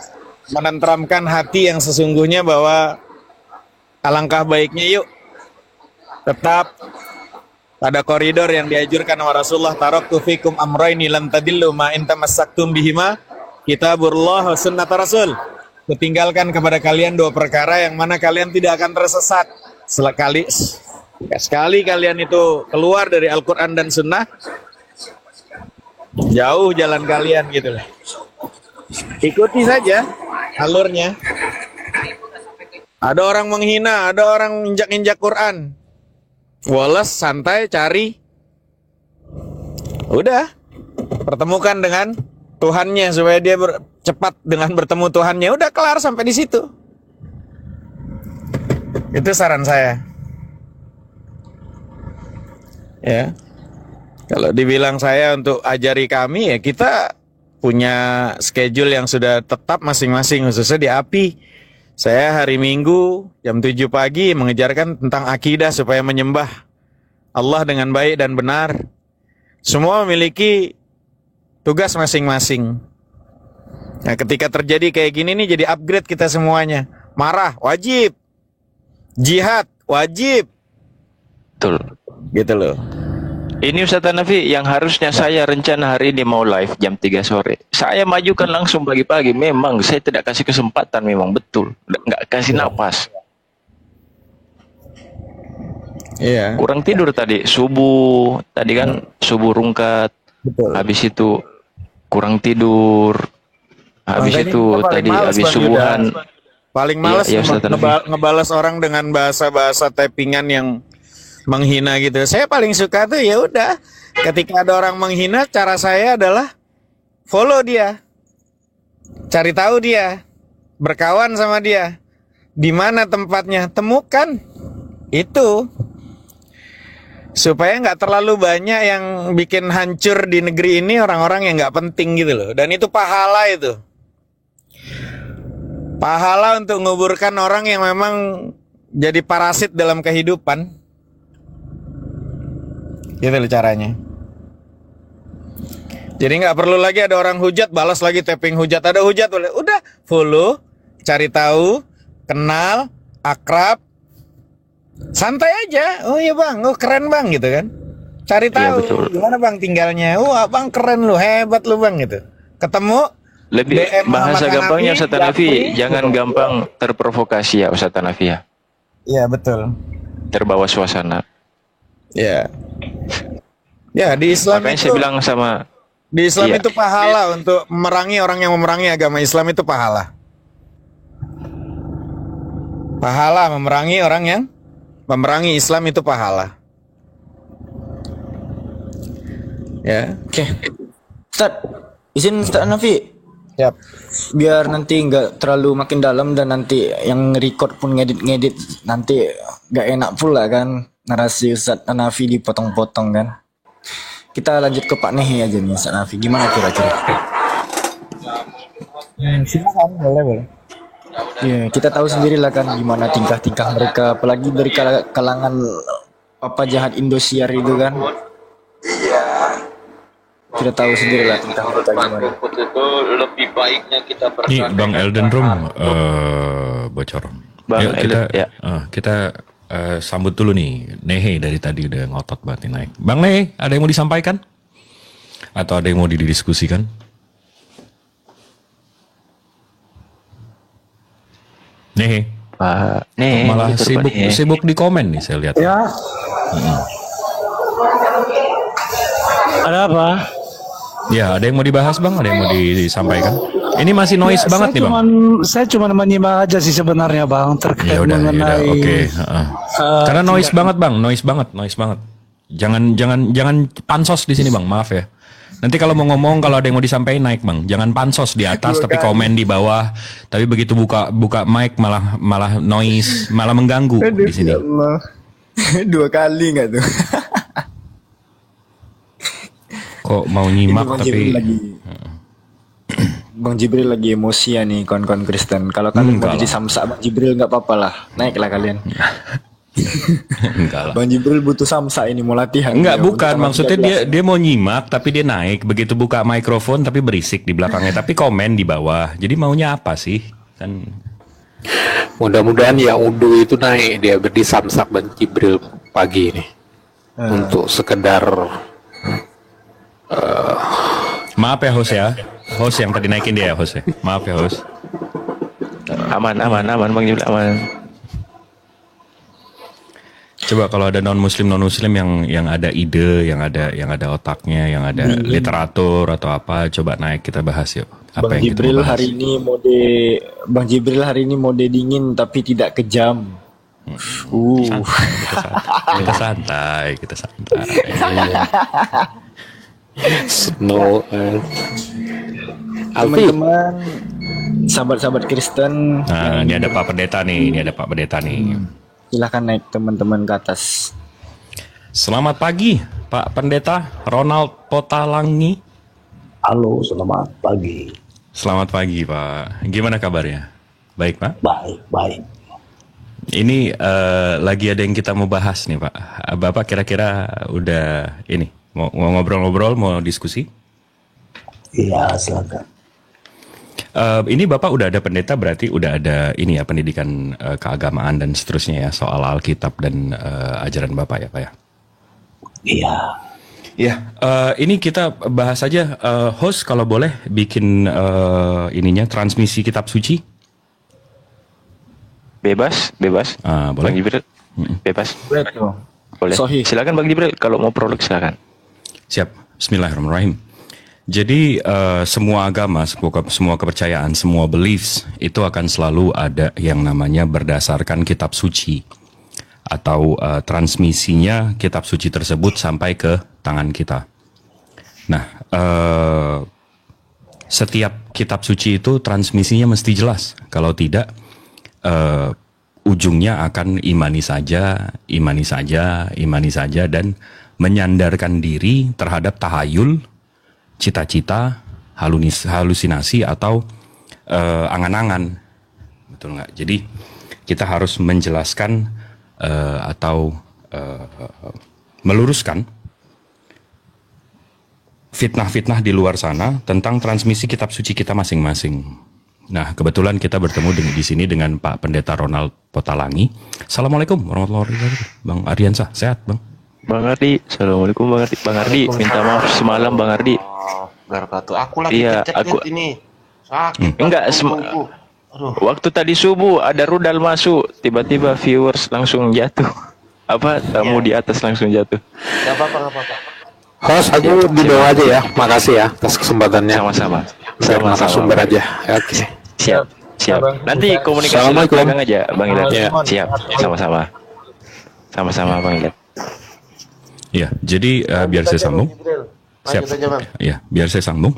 I: menenteramkan hati yang sesungguhnya bahwa alangkah baiknya yuk tetap pada koridor yang dianjurkan oleh Rasulullah, taraktu fikum amrayni lan tadillu ma in tamassaktum bihima kitabullah wa sunnat Rasul. Kutinggalkan kepada kalian dua perkara yang mana kalian tidak akan tersesat. Sekali kalian itu keluar dari Al-Quran dan Sunnah, jauh jalan kalian gitu lah. Ikuti saja alurnya. Ada orang menghina, ada orang injak-injak Quran. Woles, santai, cari. Udah, pertemukan dengan Tuhannya supaya dia cepat dengan bertemu Tuhannya. Udah kelar sampai di situ. Itu saran saya. Ya. Kalau dibilang saya untuk ajari kami, ya kita punya schedule yang sudah tetap masing-masing, khususnya di API. Saya hari Minggu jam 7 pagi mengejarkan tentang akidah supaya menyembah Allah dengan baik dan benar. Semua memiliki tugas masing-masing. Nah, ketika terjadi kayak gini nih, jadi upgrade kita semuanya. Marah, wajib. Jihad, wajib.
A: Betul.
I: Gitu loh.
A: Ini Ustaz Hanafi yang harusnya saya rencana hari ini mau live jam 3 sore. Saya majukan langsung pagi-pagi. Memang saya tidak kasih kesempatan, memang betul. Nggak kasih napas.
I: Iya.
A: Kurang tidur tadi. Subuh. Tadi kan subuh rungkat.
I: Betul.
A: Habis itu kurang tidur. Habis
I: Makanya
A: itu
I: kita paling
A: tadi
I: males,
A: habis
I: Bang
A: subuhan.
I: Yuda. Paling males
A: Iya, Ustaz Hanafi.
I: ngebalas orang dengan bahasa-bahasa typingan yang menghina gitu. Saya paling suka tuh ya udah, ketika ada orang menghina, cara saya adalah follow dia, cari tahu dia, berkawan sama dia, di mana tempatnya, temukan itu, supaya nggak terlalu banyak yang bikin hancur di negeri ini orang-orang yang nggak penting gitu loh. Dan itu pahala itu, pahala untuk menguburkan orang yang memang jadi parasit dalam kehidupan. Gitu loh caranya. Jadi nggak perlu lagi ada orang hujat, balas lagi tapping hujat. Ada hujat boleh, udah follow, cari tahu, kenal, akrab, santai aja. Oh iya bang, oh keren bang gitu kan. Cari tahu, gimana bang tinggalnya. Bang keren lu, hebat lu bang gitu. Ketemu,
A: Lebih
I: DM
A: bahasa
I: Muhammad
A: gampangnya
I: Hanafi,
A: Ustaz Hanafi,
I: Japri,
A: jangan gampang terprovokasi ya Ustaz Hanafi ya.
I: Iya betul.
A: Terbawa suasana.
I: Ya. Ya di Islam
A: Makanya
I: itu,
A: saya bilang sama
I: di Islam
A: iya.
I: itu pahala untuk memerangi orang yang memerangi agama Islam itu pahala. Pahala memerangi orang yang memerangi Islam itu pahala. Ya.
E: Oke. Ustaz, izin Ustaz Hanafi.
I: Yap.
E: Biar nanti nggak terlalu makin dalam dan nanti yang record pun ngedit nanti nggak enak pula kan narasi Ustaz Hanafi dipotong-potong kan. Kita lanjut ke Pak Nehi aja nih Ustaz Hanafi. Gimana kira-kira?
I: Silakan, boleh.
E: Ya, kita tahu sendiri lah kan gimana tingkah-tingkah mereka, apalagi dari kalangan apa jahat Indosiar itu kan. Kita tahu sendiri lah tingkah mereka gimana.
F: Itu lebih baiknya kita
C: Nih Bang Elden Room bocor.
A: Bang
C: Yuk, kita
A: Elden, ya.
C: kita sambut dulu nih Nehe dari tadi udah ngotot banget nih naik. Bang Nehe, ada yang mau disampaikan? Atau ada yang mau didiskusikan? Nehe.
A: Pak, nih
C: Malah
A: gitu, Pak, nih.
C: sibuk di komen nih saya lihat.
G: Ya. Ada apa?
C: Ya, ada yang mau dibahas Bang? Ada yang mau disampaikan? Ini masih noise
G: Ya,
C: banget nih Bang.
G: Saya cuma menyimak aja sih sebenarnya Bang terkait
C: Ya udah,
G: mengenai
C: oke. Karena noise banget Bang, noise banget. Jangan pansos di sini Bang, maaf ya. Nanti kalau mau ngomong, kalau ada yang mau disampaikan naik Bang. Jangan pansos di atas tapi komen di bawah. Tapi begitu buka mic malah noise, malah mengganggu di sini.
E: Ya Allah. 2 kali nggak tuh?
C: Kok mau nyimak
E: Bang
C: tapi
E: Jibril lagi. Bang Jibril lagi emosi ya nih kawan-kawan Kristen. Kalau kalian mau
C: Enggak
E: jadi
C: lah.
E: samsak Bang Jibril nggak apa-apa lah. Naiklah kalian.
C: enggak lah.
E: Bang Jibril butuh samsak ini mau latihan.
C: Enggak,
E: Ya,
C: bukan.
E: untuk
C: Maksudnya
E: tanggal 13.
C: dia mau nyimak tapi dia naik. Begitu buka mikrofon tapi berisik di belakangnya. Tapi komen di bawah. Jadi maunya apa sih? Kan
H: Mudah-mudahan ya Udu itu naik dia berdiri samsak Bang Jibril pagi ini untuk sekedar
C: maaf ya host ya. Host yang tadi naikin dia ya host ya. Maaf ya host.
A: Aman Bang Jibril, aman.
C: Coba kalau ada non muslim yang ada ide, yang ada otaknya, yang ada literatur atau apa, coba naik kita bahas yuk. Apa
E: Bang
C: yang kita
E: Jibril
C: mau bahas?
E: Bang Jibril hari ini mode dingin tapi tidak kejam.
C: Kita santai.
H: snow. Alfi,
E: Teman-teman, sahabat-sahabat Kristen.
C: Nah, ini ada Pak Pendeta nih,
E: Silahkan naik teman-teman ke atas.
C: Selamat pagi, Pak Pendeta Ronald Potalangi.
J: Halo, selamat pagi.
C: Selamat pagi, Pak. Gimana kabarnya? Baik, Pak?
J: Baik, baik.
C: Ini lagi ada yang kita mau bahas nih, Pak. Bapak kira-kira udah ini mau ngobrol-ngobrol, mau diskusi?
J: Iya, silakan.
C: Ini Bapak udah ada pendeta, berarti udah ada ini ya pendidikan keagamaan dan seterusnya ya soal Alkitab dan ajaran Bapak ya, Pak ya?
J: Iya.
C: Ya, ini kita bahas aja, host kalau boleh bikin ininya transmisi kitab suci.
A: Bebas.
C: Boleh.
A: Bang Jibril, bebas. Boleh.
E: Sohi.
A: Silakan Bang Jibril, kalau mau prolog silakan.
C: Siap. Bismillahirrahmanirrahim. Jadi semua agama, semua kepercayaan, semua beliefs itu akan selalu ada yang namanya berdasarkan kitab suci atau transmisinya kitab suci tersebut sampai ke tangan kita. Nah, setiap kitab suci itu transmisinya mesti jelas. Kalau tidak, ujungnya akan imani saja, dan menyandarkan diri terhadap tahayul, cita-cita, halusinasi atau angan-angan, betul nggak? Jadi kita harus menjelaskan atau meluruskan fitnah-fitnah di luar sana tentang transmisi kitab suci kita masing-masing. Nah, kebetulan kita bertemu di sini dengan Pak Pendeta Ronald Potalangi. Assalamualaikum warahmatullahi wabarakatuh. Bang Ardiansah, sehat Bang?
A: Bang Ardi, assalamualaikum Bang Ardi. Bang Ardi, minta maaf semalam Bang Ardi.
K: Barakatuh. Aku lagi kecet ini. Sakit.
A: Enggak, waktu tadi subuh ada rudal masuk, tiba-tiba viewers langsung jatuh. Apa tamu di atas langsung jatuh.
K: Gak apa-apa.
H: Host, aku di bawah aja ya. Makasih ya atas kesempatannya.
A: Sama-sama.
H: Sumber aja. Oke.
A: Siap. Nanti komunikasi belakang aja Bang Ilat.
H: Ya.
A: Siap. Sama-sama. Sama-sama Bang Ilat.
C: Ya, jadi biar saya sambung. Siap. Ya, biar saya sambung.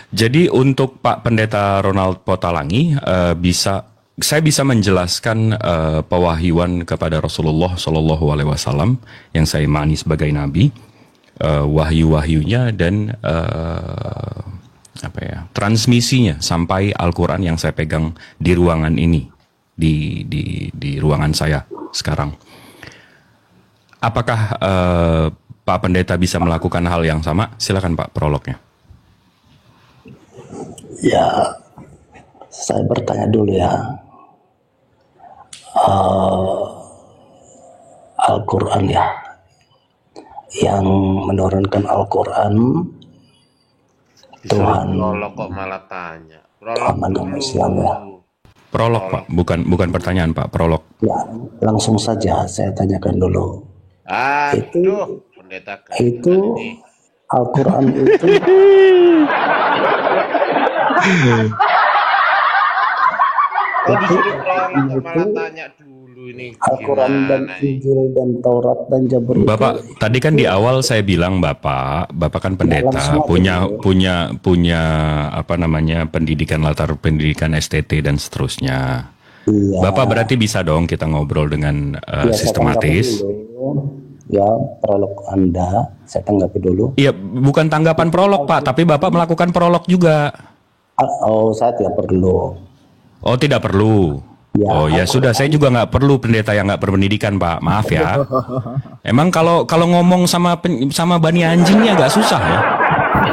C: Jadi untuk Pak Pendeta Ronald Potalangi saya bisa menjelaskan pewahyuan kepada Rasulullah Shallallahu Alaihi Wasallam yang saya imani sebagai nabi, wahyu-wahyunya dan transmisinya sampai Al-Quran yang saya pegang di ruangan ini, di ruangan saya sekarang. Apakah Pak Pendeta bisa melakukan hal yang sama? Silakan Pak, prolognya.
J: Ya, saya bertanya dulu ya. Al-Quran ya, yang menurunkan Al-Quran Tuhan.
K: Prolog kok malah tanya.
J: Agama Islam ya.
C: Prolog Pak, bukan pertanyaan Pak, prolog.
J: Ya, langsung saja saya tanyakan dulu. Itu Al-Quran itu Al-Quran dan Injil dan Taurat dan Zabur
C: Bapak itu, tadi kan di awal saya bilang Bapak kan pendeta, punya apa namanya latar pendidikan STT dan seterusnya. Iya. Bapak berarti bisa dong kita ngobrol dengan sistematis.
J: Ya, prolog Anda saya tanggapi dulu.
C: Iya, bukan tanggapan prolog Pak, tapi Bapak melakukan prolog juga.
J: Oh, saya tidak perlu.
C: Oh, tidak perlu. Ya, oh ya sudah, saya juga nggak perlu pendeta yang nggak berpendidikan Pak, maaf ya. Emang kalau ngomong sama bani anjingnya agak susah ya.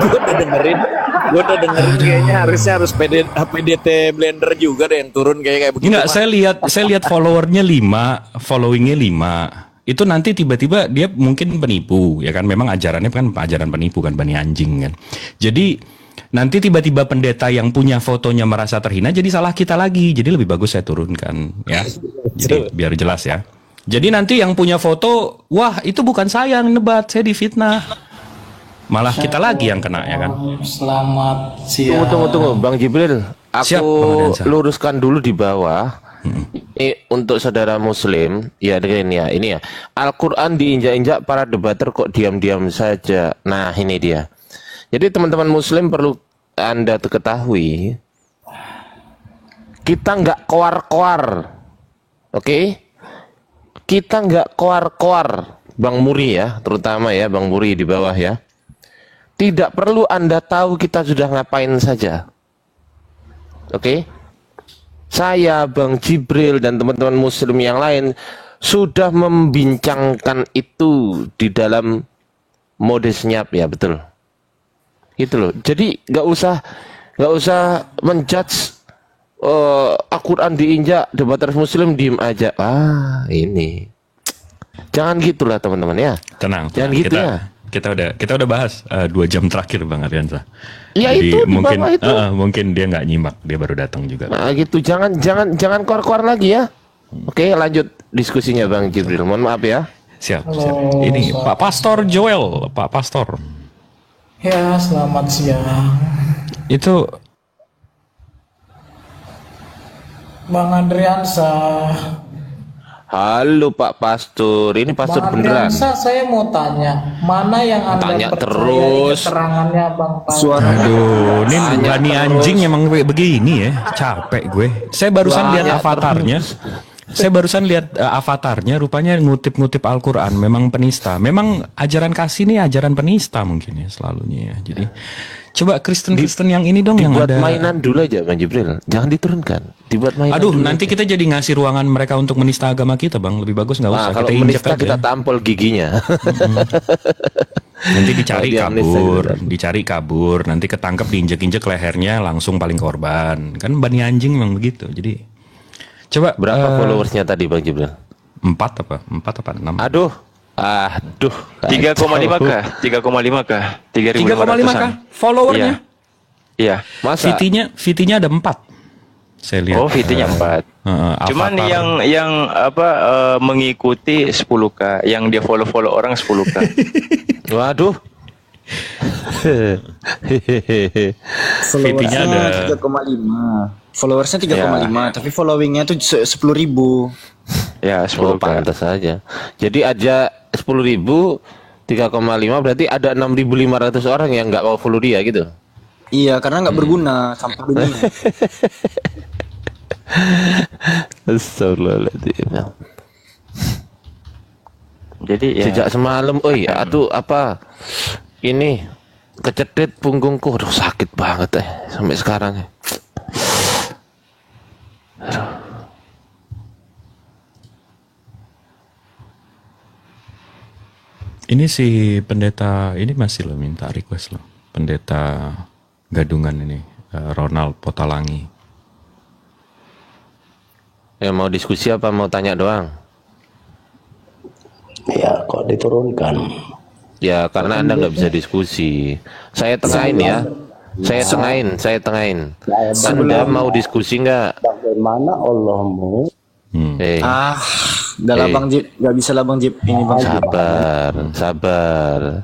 I: Gue udah dengerin kayaknya harus PDT Blender juga deh yang turun kayak begitu.
C: Enggak, saya lihat followernya 5, followingnya 5. Itu nanti tiba-tiba dia mungkin penipu, ya kan? Memang ajarannya kan ajaran penipu kan, bani anjing kan. Jadi nanti tiba-tiba pendeta yang punya fotonya merasa terhina, jadi salah kita lagi. Jadi lebih bagus saya turunkan, ya. Jadi biar jelas ya. Jadi nanti yang punya foto, wah itu bukan saya yang nebat, saya difitnah. Malah kita lagi yang kena, ya kan?
K: Selamat siang. Tunggu, Bang Jibril. Aku luruskan dulu di bawah. Ini untuk saudara muslim ya, ini ya Al-Quran diinjak-injak para debater kok diam-diam saja. Nah ini dia. Jadi teman-teman muslim perlu Anda ketahui, kita nggak koar-koar, oke? kita nggak koar-koar, Bang Muri ya, terutama ya Bang Muri di bawah ya. Tidak perlu Anda tahu kita sudah ngapain saja. Oke? Saya, Bang Jibril dan teman-teman Muslim yang lain sudah membincangkan itu di dalam mode senyap ya, betul. Gitu loh. Jadi nggak usah menjudge Al-Quran diinjak, debaters Muslim diem aja. Ini jangan gitulah teman-teman ya.
C: Tenang.
K: Jangan gitu ya.
C: Kita udah bahas 2 jam terakhir Bang Aryansa.
K: Ya
C: Jadi
K: itu di bawah itu.
C: Mungkin dia nggak nyimak, dia baru datang juga.
K: Nah gitu, jangan keluar-keluar lagi ya. Oke, lanjut diskusinya Bang Jibril. Mohon maaf ya.
C: Siap. Ini Pak Pastor Joel, Pak Pastor.
L: Ya, selamat siang.
C: Itu
L: Bang Andriansa.
K: Halo Pak Pastor, ini Pastor
L: Bang
K: beneran.
L: Andriansa, saya mau tanya, mana yang Anda
K: Tanya
L: percayai
K: terus.
L: keterangannya Bang Pastor?
C: Aduh, ini Bani anjing emang begini ya. Capek gue. Saya barusan lihat avatarnya. Saya barusan lihat avatarnya, rupanya ngutip-ngutip Al-Quran, memang penista. Memang ajaran kasih ini ajaran penista mungkin ya selalunya ya. Jadi coba Kristen-Kristen yang ini dong yang
K: Dibuat
C: ada.
K: mainan dulu aja Bang Jibril, jangan diturunkan. Dibuat mainan.
C: Aduh,
K: dulu
C: nanti
K: aja.
C: kita jadi ngasih ruangan mereka untuk menista agama kita, Bang. Lebih bagus nggak usah.
K: Kalau
C: Kita injek
K: menista
C: aja.
K: kita tampol giginya.
C: Nanti dicari
K: Kalau dia menista
C: kabur,
K: gitu.
C: dicari kabur, nanti ketangkep diinjek-injek lehernya, langsung paling korban. Kan Bani anjing memang begitu. Jadi coba
K: Berapa followersnya tadi Bang Jibril?
C: 4 apa 6?
K: Aduh.
A: 3,5 kah? 3,5 kah?
C: 3,5 kah followernya?
A: Iya.
K: Masa?
C: VT-nya ada 4. Saya lihat.
A: Oh, VT-nya 4. Cuman
C: avatar.
A: yang mengikuti 10K, yang dia follow orang 10K.
K: Waduh.
C: VT-nya ada
E: 3,5. Followersnya 3,5, tapi followingnya tuh 10.000.
A: Ya, 10K.
K: Pantas saja. Jadi aja 10.000, 3,5 berarti ada 6.500 orang yang nggak mau follow dia gitu.
E: Iya, karena nggak berguna, sampah dunia.
K: Astagfirullahaladzim.
A: Jadi ya.
K: Sejak semalam, atuh apa? Ini kecetit punggungku, aduh sakit banget sampai sekarang.
C: Ini si pendeta ini masih lo minta request lo. Pendeta Gadungan ini Ronald Potalangi.
K: Ya mau diskusi apa mau tanya doang?
J: Ya kok diturunkan.
K: Ya karena Anda nggak bisa diskusi. Saya tengahin ya. Saya tengahin. Anda mau diskusi nggak?
J: Bagaimana Allahmu?
E: Udah lah Bang Jip, nggak bisa lah Bang Jip. Ini Bang.
K: Sabar.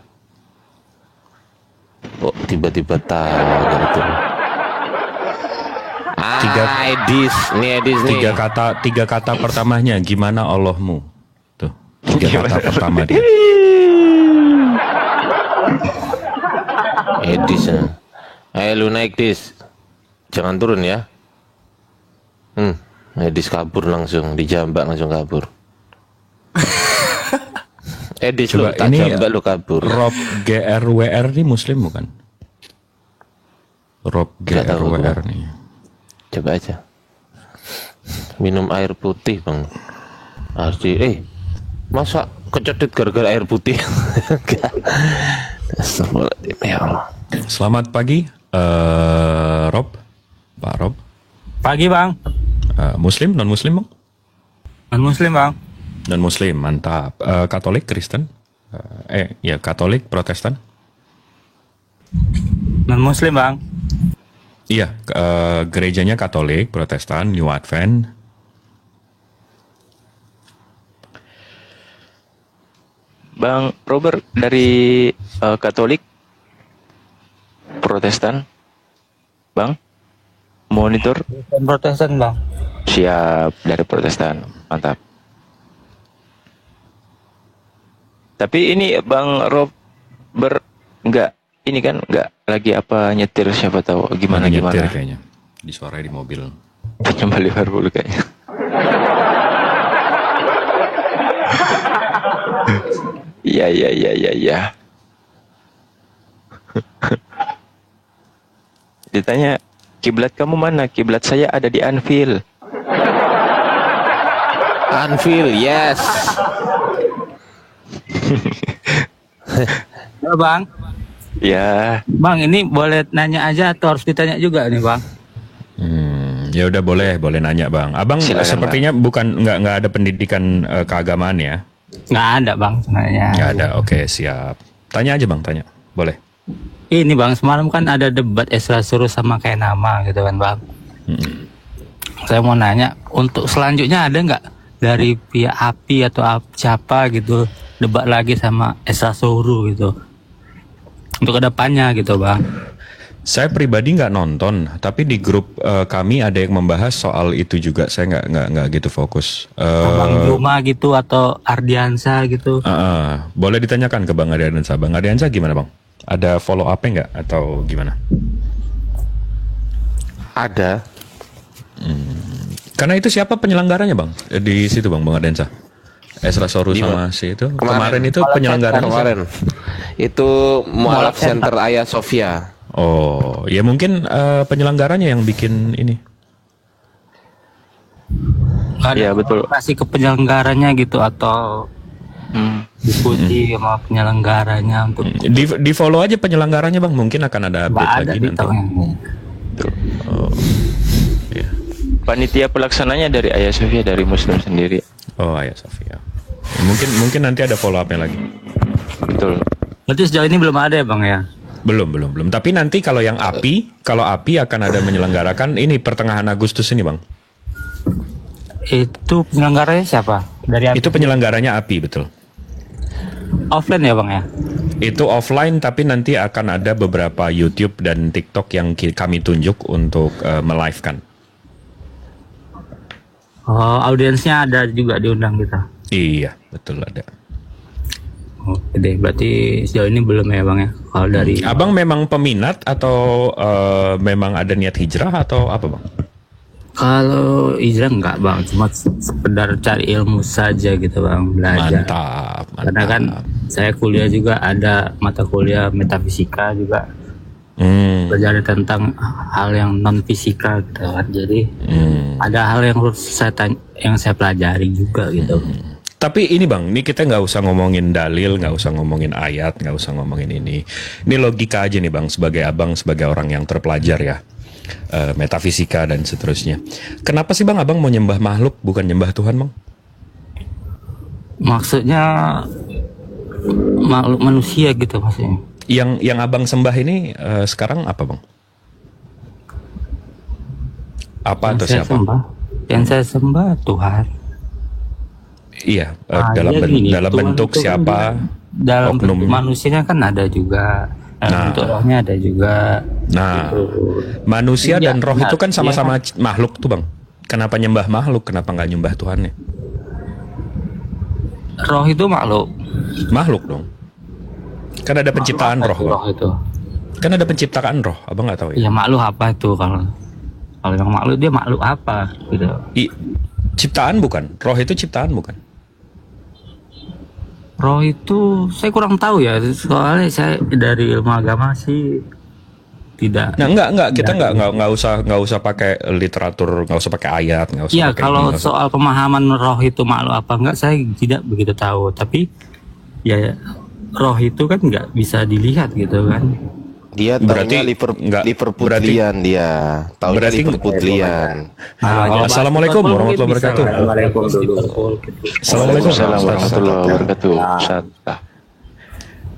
K: Kok tiba-tiba tahu gitu. Edis nih.
C: Tiga kata pertamanya gimana Allahmu? Tuh, 3 kata pertama dia.
K: Edis ya. Ayo lu naik Dis. Jangan turun ya. Edis kabur langsung, dijambak langsung kabur. Edis lu tak jambak lu kabur.
C: Rob GRWR ini muslim bukan? Rob GRWR nih.
K: Coba aja. Minum air putih, Bang. Harus masa kecetit gara-gara air putih? Astagfirullahaladzim, ya Allah.
C: Selamat pagi, Rob. Pak Rob.
M: Pagi, Bang.
C: Muslim, non-muslim, Bang?
M: Non-muslim, Bang.
C: Non-muslim, mantap. Katolik, Kristen? Ya, Katolik, Protestan?
M: Non-muslim, Bang.
C: Iya, gerejanya Katolik, Protestan, New Advent.
A: Bang Robert dari Katolik, Protestan, Bang, monitor.
M: Protestan, Bang.
A: Siap, dari Protestan, mantap. Tapi ini Bang Robert ini kan nggak lagi apa nyetir, siapa tahu gimana
C: Nyetir kayaknya, disuarai di mobil.
A: Penyembah Liverpool kayaknya. Iya. Ditanya, kiblat kamu mana? Kiblat saya ada di Anfield.
K: Anfield, yes.
M: Halo Bang.
A: Ya.
M: Bang, ini boleh nanya aja atau harus ditanya juga nih Bang?
C: Ya udah boleh nanya Bang. Abang
A: Silakan,
C: sepertinya bukan nggak ada pendidikan keagamaan ya?
M: Nggak ada Bang sebenarnya.
C: Nggak ada. Oke, siap. Tanya aja Bang, tanya. Boleh.
M: Ini Bang, semalam kan ada debat Esra Suruh sama kayak nama gitu kan Bang. Saya mau nanya, untuk selanjutnya ada nggak dari pihak API atau siapa gitu debat lagi sama Esra Suruh gitu? Untuk kedepannya gitu Bang.
C: Saya pribadi nggak nonton, tapi di grup kami ada yang membahas soal itu juga. Saya nggak gitu fokus.
M: Bang Juma gitu atau Ardiansa gitu.
C: Boleh ditanyakan ke Bang Ardiansa. Bang Ardiansa gimana Bang? Ada follow up-nya nggak atau gimana?
K: Ada.
C: Karena itu siapa penyelenggaranya Bang? Di situ Bang Ardiansa. Esra Soru sama si itu. Kemarin itu penyelenggaranya.
K: Kemarin. Itu Mualaf Center Ayah Sofia.
C: Oh, ya mungkin penyelenggaranya yang bikin ini.
M: Ada
A: betul.
M: Kasih ke penyelenggaranya gitu atau diskusi sama penyelenggaranya untuk
C: Di follow aja penyelenggaranya Bang, mungkin akan ada update lagi nanti.
A: Iya. Panitia pelaksananya dari Ayah Sofia, dari Muslim sendiri.
C: Oh, Ayah Sofia. Mungkin nanti ada follow up-nya lagi.
A: Betul.
M: Berarti sejauh ini belum ada ya Bang ya?
C: Belum. Tapi nanti kalau yang kalau API akan ada menyelenggarakan ini pertengahan Agustus ini Bang.
M: Itu penyelenggaranya siapa? Dari API?
C: Itu penyelenggaranya API, betul.
M: Offline ya Bang ya?
C: Itu offline, tapi nanti akan ada beberapa YouTube dan TikTok yang kami tunjuk untuk melive-kan.
M: Oh, audiensnya ada juga diundang kita?
C: Iya, betul ada.
M: Oke deh, berarti sejauh ini belum ya Bang ya? Kalau dari
C: Abang memang peminat atau memang ada niat hijrah atau apa Bang?
M: Kalau hijrah enggak Bang, cuma sekedar cari ilmu saja gitu Bang, belajar.
C: Mantap.
M: Karena kan saya kuliah juga ada mata kuliah metafisika juga. Belajar tentang hal yang non fisika gitu kan. Jadi ada hal yang harus saya pelajari juga gitu.
C: Tapi ini Bang, ini kita nggak usah ngomongin dalil, nggak usah ngomongin ayat, nggak usah ngomongin ini. Ini logika aja nih Bang, sebagai abang, sebagai orang yang terpelajar ya, metafisika dan seterusnya. Kenapa sih Bang abang mau nyembah makhluk bukan nyembah Tuhan Bang?
M: Maksudnya makhluk manusia gitu maksudnya.
C: Yang abang sembah ini sekarang apa Bang? Apa atau siapa?
M: Yang saya sembah Tuhan.
C: Iya, dalam bentuk siapa?
M: Dalam bentuk manusianya kan ada juga. Bentuk rohnya ada juga.
C: Nah,
M: gitu.
C: Manusia dan roh itu kan sama-sama makhluk tuh Bang. Kenapa nyembah makhluk? Kenapa nggak nyembah Tuhannya?
M: Roh itu makhluk.
C: Makhluk dong. Kan ada penciptaan roh Bang.
M: Itu.
C: Kan ada penciptaan roh, abang nggak tahu ya?
M: Ya makhluk apa itu kalau yang makhluk dia makhluk apa gitu?
C: Ciptaan bukan? Roh itu ciptaan bukan?
M: Roh itu saya kurang tahu ya, soalnya saya dari ilmu agama sih tidak.
C: Nah enggak kita nggak usah pakai literatur, nggak usah pakai ayat, nggak usah.
M: Iya
C: pakai
M: kalau
C: ini,
M: soal pemahaman roh itu makhluk apa enggak saya tidak begitu tahu, tapi ya roh itu kan nggak bisa dilihat gitu kan.
K: Dia
C: berarti
K: Liverpoolian dia. Tahu
C: berarti
K: Liverpoolian.
C: Assalamualaikum warahmatullahi wabarakatuh. Assalamualaikum
A: warahmatullahi wabarakatuh.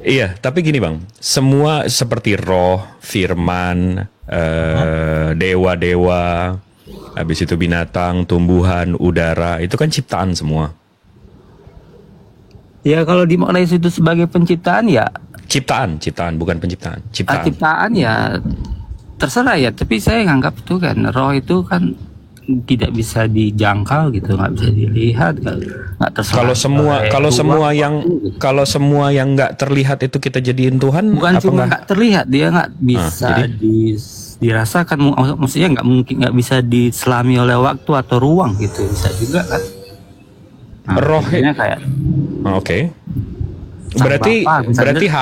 C: Iya, tapi gini Bang, semua seperti roh, firman, dewa-dewa, habis itu binatang, tumbuhan, udara, itu kan ciptaan semua.
M: Ya kalau dimaknai itu sebagai penciptaan ya.
C: Ciptaan bukan penciptaan.
M: Ciptaan ya terserah ya, tapi saya nganggap itu kan roh itu kan tidak bisa dijangkau gitu, nggak bisa dilihat, nggak terserah.
C: Kalau semua yang nggak terlihat itu kita jadiin Tuhan,
M: bukan cuma nggak terlihat, dia nggak bisa dirasakan, maksudnya nggak bisa diselami oleh waktu atau ruang gitu, bisa juga kan.
C: Rohnya
M: kayak
C: oke. Berarti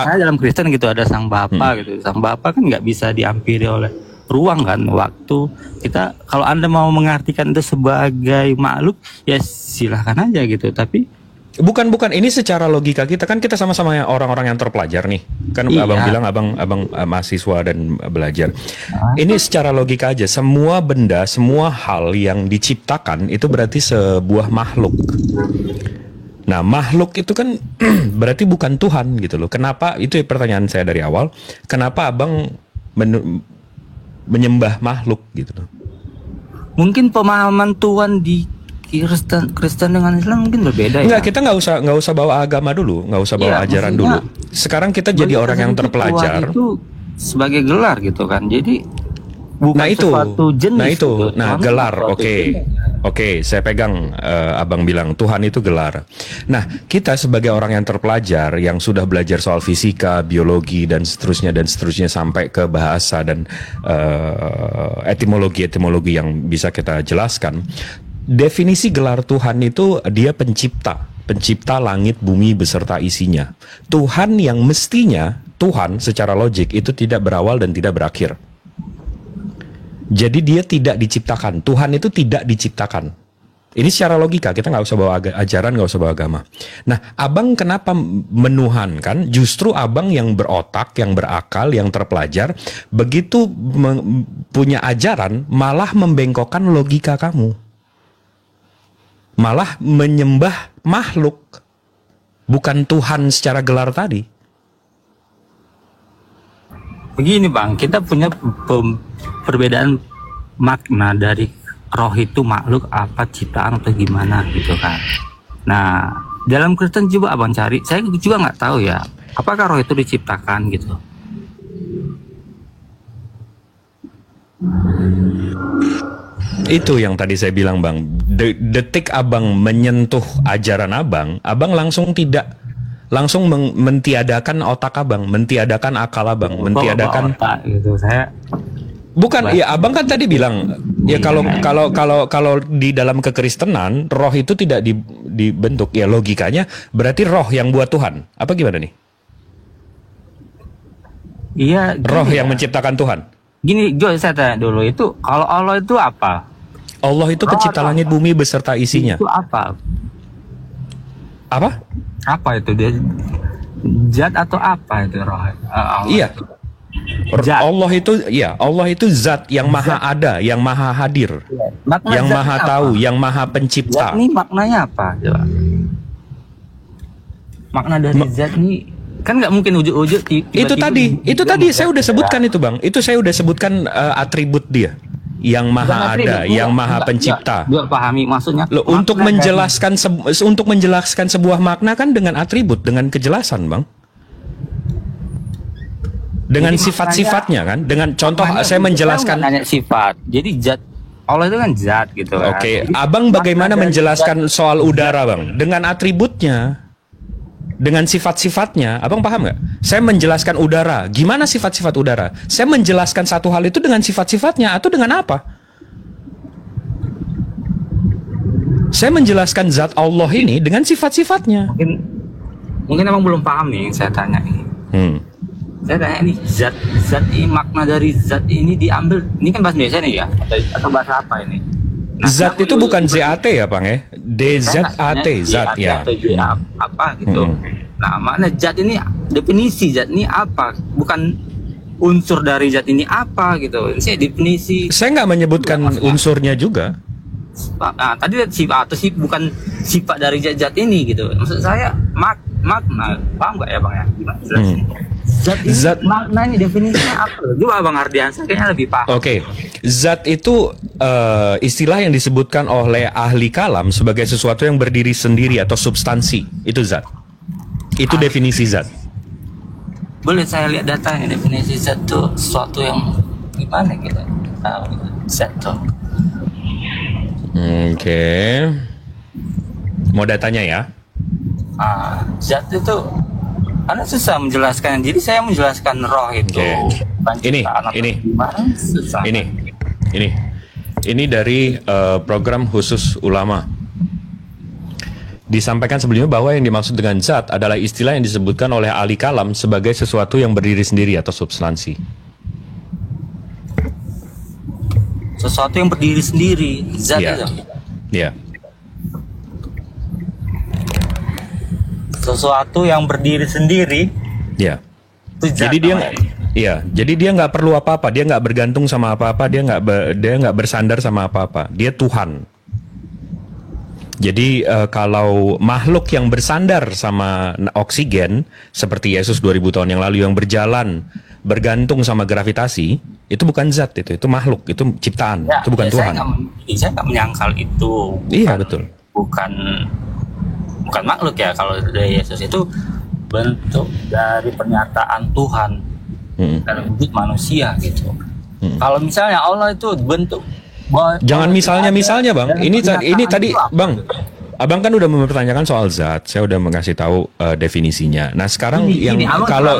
M: saya dalam Kristen gitu ada sang Bapa gitu. Sang Bapa kan nggak bisa diampiri oleh ruang kan, waktu. Kita kalau Anda mau mengartikan itu sebagai makhluk ya silahkan aja gitu, tapi
C: bukan ini secara logika kita kan, kita sama-sama orang-orang yang terpelajar nih kan. Iya. Abang bilang abang mahasiswa dan belajar. Ini secara logika aja, semua benda, semua hal yang diciptakan itu berarti sebuah makhluk. Nah, makhluk itu kan berarti bukan Tuhan gitu loh. Kenapa? Itu pertanyaan saya dari awal. Kenapa abang menyembah makhluk gitu loh?
M: Mungkin pemahaman Tuhan di Kristen dengan Islam mungkin berbeda.
C: Enggak, kita nggak usah bawa agama dulu, nggak usah bawa ajaran dulu. Sekarang kita jadi orang yang terpelajar.
M: Tuhan itu sebagai gelar gitu kan. Jadi bukan sesuatu jenis.
C: Gelar. Oke, saya pegang. Abang bilang Tuhan itu gelar. Nah, kita sebagai orang yang terpelajar, yang sudah belajar soal fisika, biologi dan seterusnya sampai ke bahasa dan etimologi yang bisa kita jelaskan. Definisi gelar Tuhan itu dia pencipta langit, bumi beserta isinya. Tuhan yang mestinya Tuhan secara logik itu tidak berawal dan tidak berakhir. Jadi dia tidak diciptakan. Tuhan itu tidak diciptakan. Ini secara logika, kita nggak usah bawa ajaran, nggak usah bawa agama. Nah, abang kenapa menuhankan? Justru abang yang berotak, yang berakal, yang terpelajar, begitu punya ajaran, malah membengkokkan logika kamu. Malah menyembah makhluk, bukan Tuhan secara gelar tadi.
M: Begini Bang, kita punya perbedaan makna dari roh itu makhluk apa, ciptaan atau gimana gitu kan. Nah, dalam Kristen coba abang cari, saya juga nggak tahu ya, apakah roh itu diciptakan gitu.
C: Itu yang tadi saya bilang Bang, detik abang menyentuh ajaran abang langsung mentiadakan otak abang, mentiadakan akal abang, mentiadakan
M: otak gitu. Saya
C: bukan ya, abang kan tadi bilang ya kalau di dalam kekristenan roh itu tidak dibentuk, ya logikanya berarti roh yang buat Tuhan. Apa gimana nih?
M: Iya,
C: roh yang menciptakan Tuhan.
M: Gini, saya tanya dulu, itu kalau Allah itu apa?
C: Allah itu pencipta langit bumi beserta isinya.
M: Itu apa?
C: Apa?
M: Apa itu dia? Zat atau apa itu roh? Allah.
C: Iya. Allah itu zat yang maha ada, yang maha hadir, yang maha tahu, yang maha pencipta.
M: Zat ini maknanya apa? Coba. Makna dari zat ini kan nggak mungkin ujuk-ujuk.
C: Itu tadi saya udah sebutkan itu Bang. Itu saya udah sebutkan atribut dia. Yang maha ada, yang maha pencipta.
M: Enggak pahami maksudnya.
C: Loh, untuk menjelaskan sebuah makna kan dengan atribut, dengan kejelasan, Bang. Dengan sifat-sifatnya kan, dengan contoh saya menjelaskan
M: sifat. Jadi zat Allah itu kan zat gitu kan.
C: Oke, Abang bagaimana menjelaskan soal udara, Bang? Dengan atributnya. Dengan sifat-sifatnya, abang paham nggak? Saya menjelaskan udara, gimana sifat-sifat udara? Saya menjelaskan satu hal itu dengan sifat-sifatnya atau dengan apa? Saya menjelaskan zat Allah ini dengan sifat-sifatnya.
M: Mungkin abang belum paham nih, saya tanya ini. Saya tanya ini, zat ini, makna dari zat ini diambil, ini kan bahasa Indonesia nih ya? Atau bahasa apa ini?
C: Nah, zat itu bukan ZAT ya Bang ya? DZAT, zat ya.
M: Apa gitu. Nah, makna zat ini, definisi zat ini apa? Bukan unsur dari zat ini apa gitu. Ini definisi.
C: Saya nggak menyebutkan unsurnya juga.
M: Nah, tadi sifat atau bukan sifat dari zat ini gitu. Maksud saya makna, paham nggak ya Bang ya? Gimana zat makna ini definisinya apa? Coba Bang Ardiansa kayaknya lebih paham.
C: Oke. Zat itu istilah yang disebutkan oleh ahli kalam sebagai sesuatu yang berdiri sendiri atau substansi. Itu zat. Itu definisi zat.
M: Boleh saya lihat datanya, definisi zat itu sesuatu yang gimana gitu. Zat tuh.
C: Oke. Mau datanya ya?
M: Zat itu Anda susah menjelaskan. Jadi saya menjelaskan roh itu.
C: Ini dari program khusus ulama. Disampaikan sebelumnya bahwa yang dimaksud dengan zat adalah istilah yang disebutkan oleh ahli kalam sebagai sesuatu yang berdiri sendiri atau substansi.
M: Sesuatu yang berdiri sendiri, zat itu.
C: Iya.
M: Sesuatu yang berdiri sendiri.
C: Iya.
M: Itu zat.
C: Jadi dia nggak perlu apa-apa, dia nggak bergantung sama apa-apa, dia nggak bersandar sama apa-apa, dia Tuhan. Jadi kalau makhluk yang bersandar sama oksigen seperti Yesus 2000 tahun yang lalu yang berjalan bergantung sama gravitasi, itu bukan zat, itu makhluk, itu ciptaan, itu bukan Tuhan.
M: Saya nggak menyangkal itu.
C: Iya betul.
M: Bukan makhluk ya, kalau dari Yesus itu bentuk dari pernyataan Tuhan dalam wujud manusia gitu. Kalau misalnya Allah itu bentuk.
C: Jangan misalnya Bang. Ini tadi Bang, Abang kan udah mempertanyakan soal zat, saya udah mengasih tahu definisinya. Nah sekarang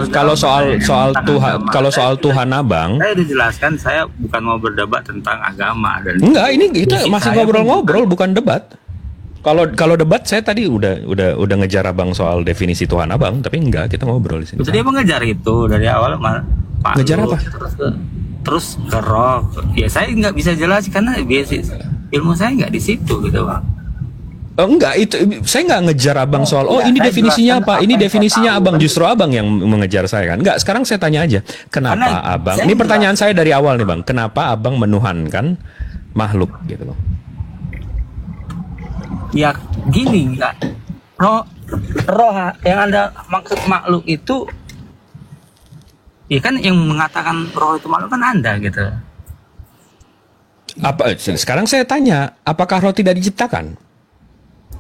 C: kalau soal Tuhan Abang,
M: saya udah jelaskan, saya bukan mau berdebat tentang agama dan
C: enggak, ini kita masih ngobrol-ngobrol bukan debat. Kalau debat saya tadi udah ngejar Abang soal definisi Tuhan Abang, tapi enggak, kita ngobrol di sini.
M: Tadi Abang ngejar itu dari awal
C: ngejar apa?
M: Terus ke roh. Ya saya nggak bisa jelas karena ilmu saya nggak di situ gitu Bang.
C: Enggak, itu saya nggak ngejar Abang soal ini definisinya apa, ini definisinya Abang, justru Abang yang mengejar saya kan. Enggak, sekarang saya tanya aja, kenapa Abang, ini pertanyaan saya dari awal nih Bang, kenapa Abang menuhankan makhluk gitu loh?
M: Ya gini, enggak. Roh yang Anda maksud makhluk itu, ya kan yang mengatakan roh itu makhluk kan Anda gitu.
C: Sekarang saya tanya, apakah roh tidak diciptakan?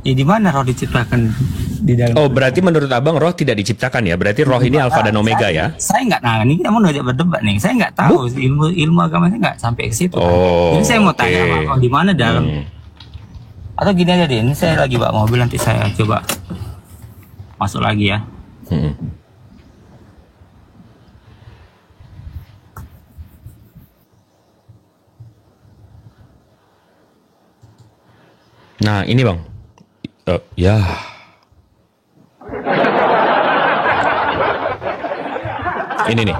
M: Ya di mana roh diciptakan di dalam?
C: Oh, berarti menurut Abang roh tidak diciptakan ya? Berarti roh ini alfa dan omega ya?
M: Saya nggak, ini kita mau berdebat nih. Saya nggak tahu ilmu agama saya nggak sampai ke situ.
C: Oh,
M: jadi saya mau tanya di mana dalam? Atau gini aja deh, ini saya lagi bawa mobil, nanti saya coba masuk lagi ya.
C: Nah ini Bang, ya. Ini.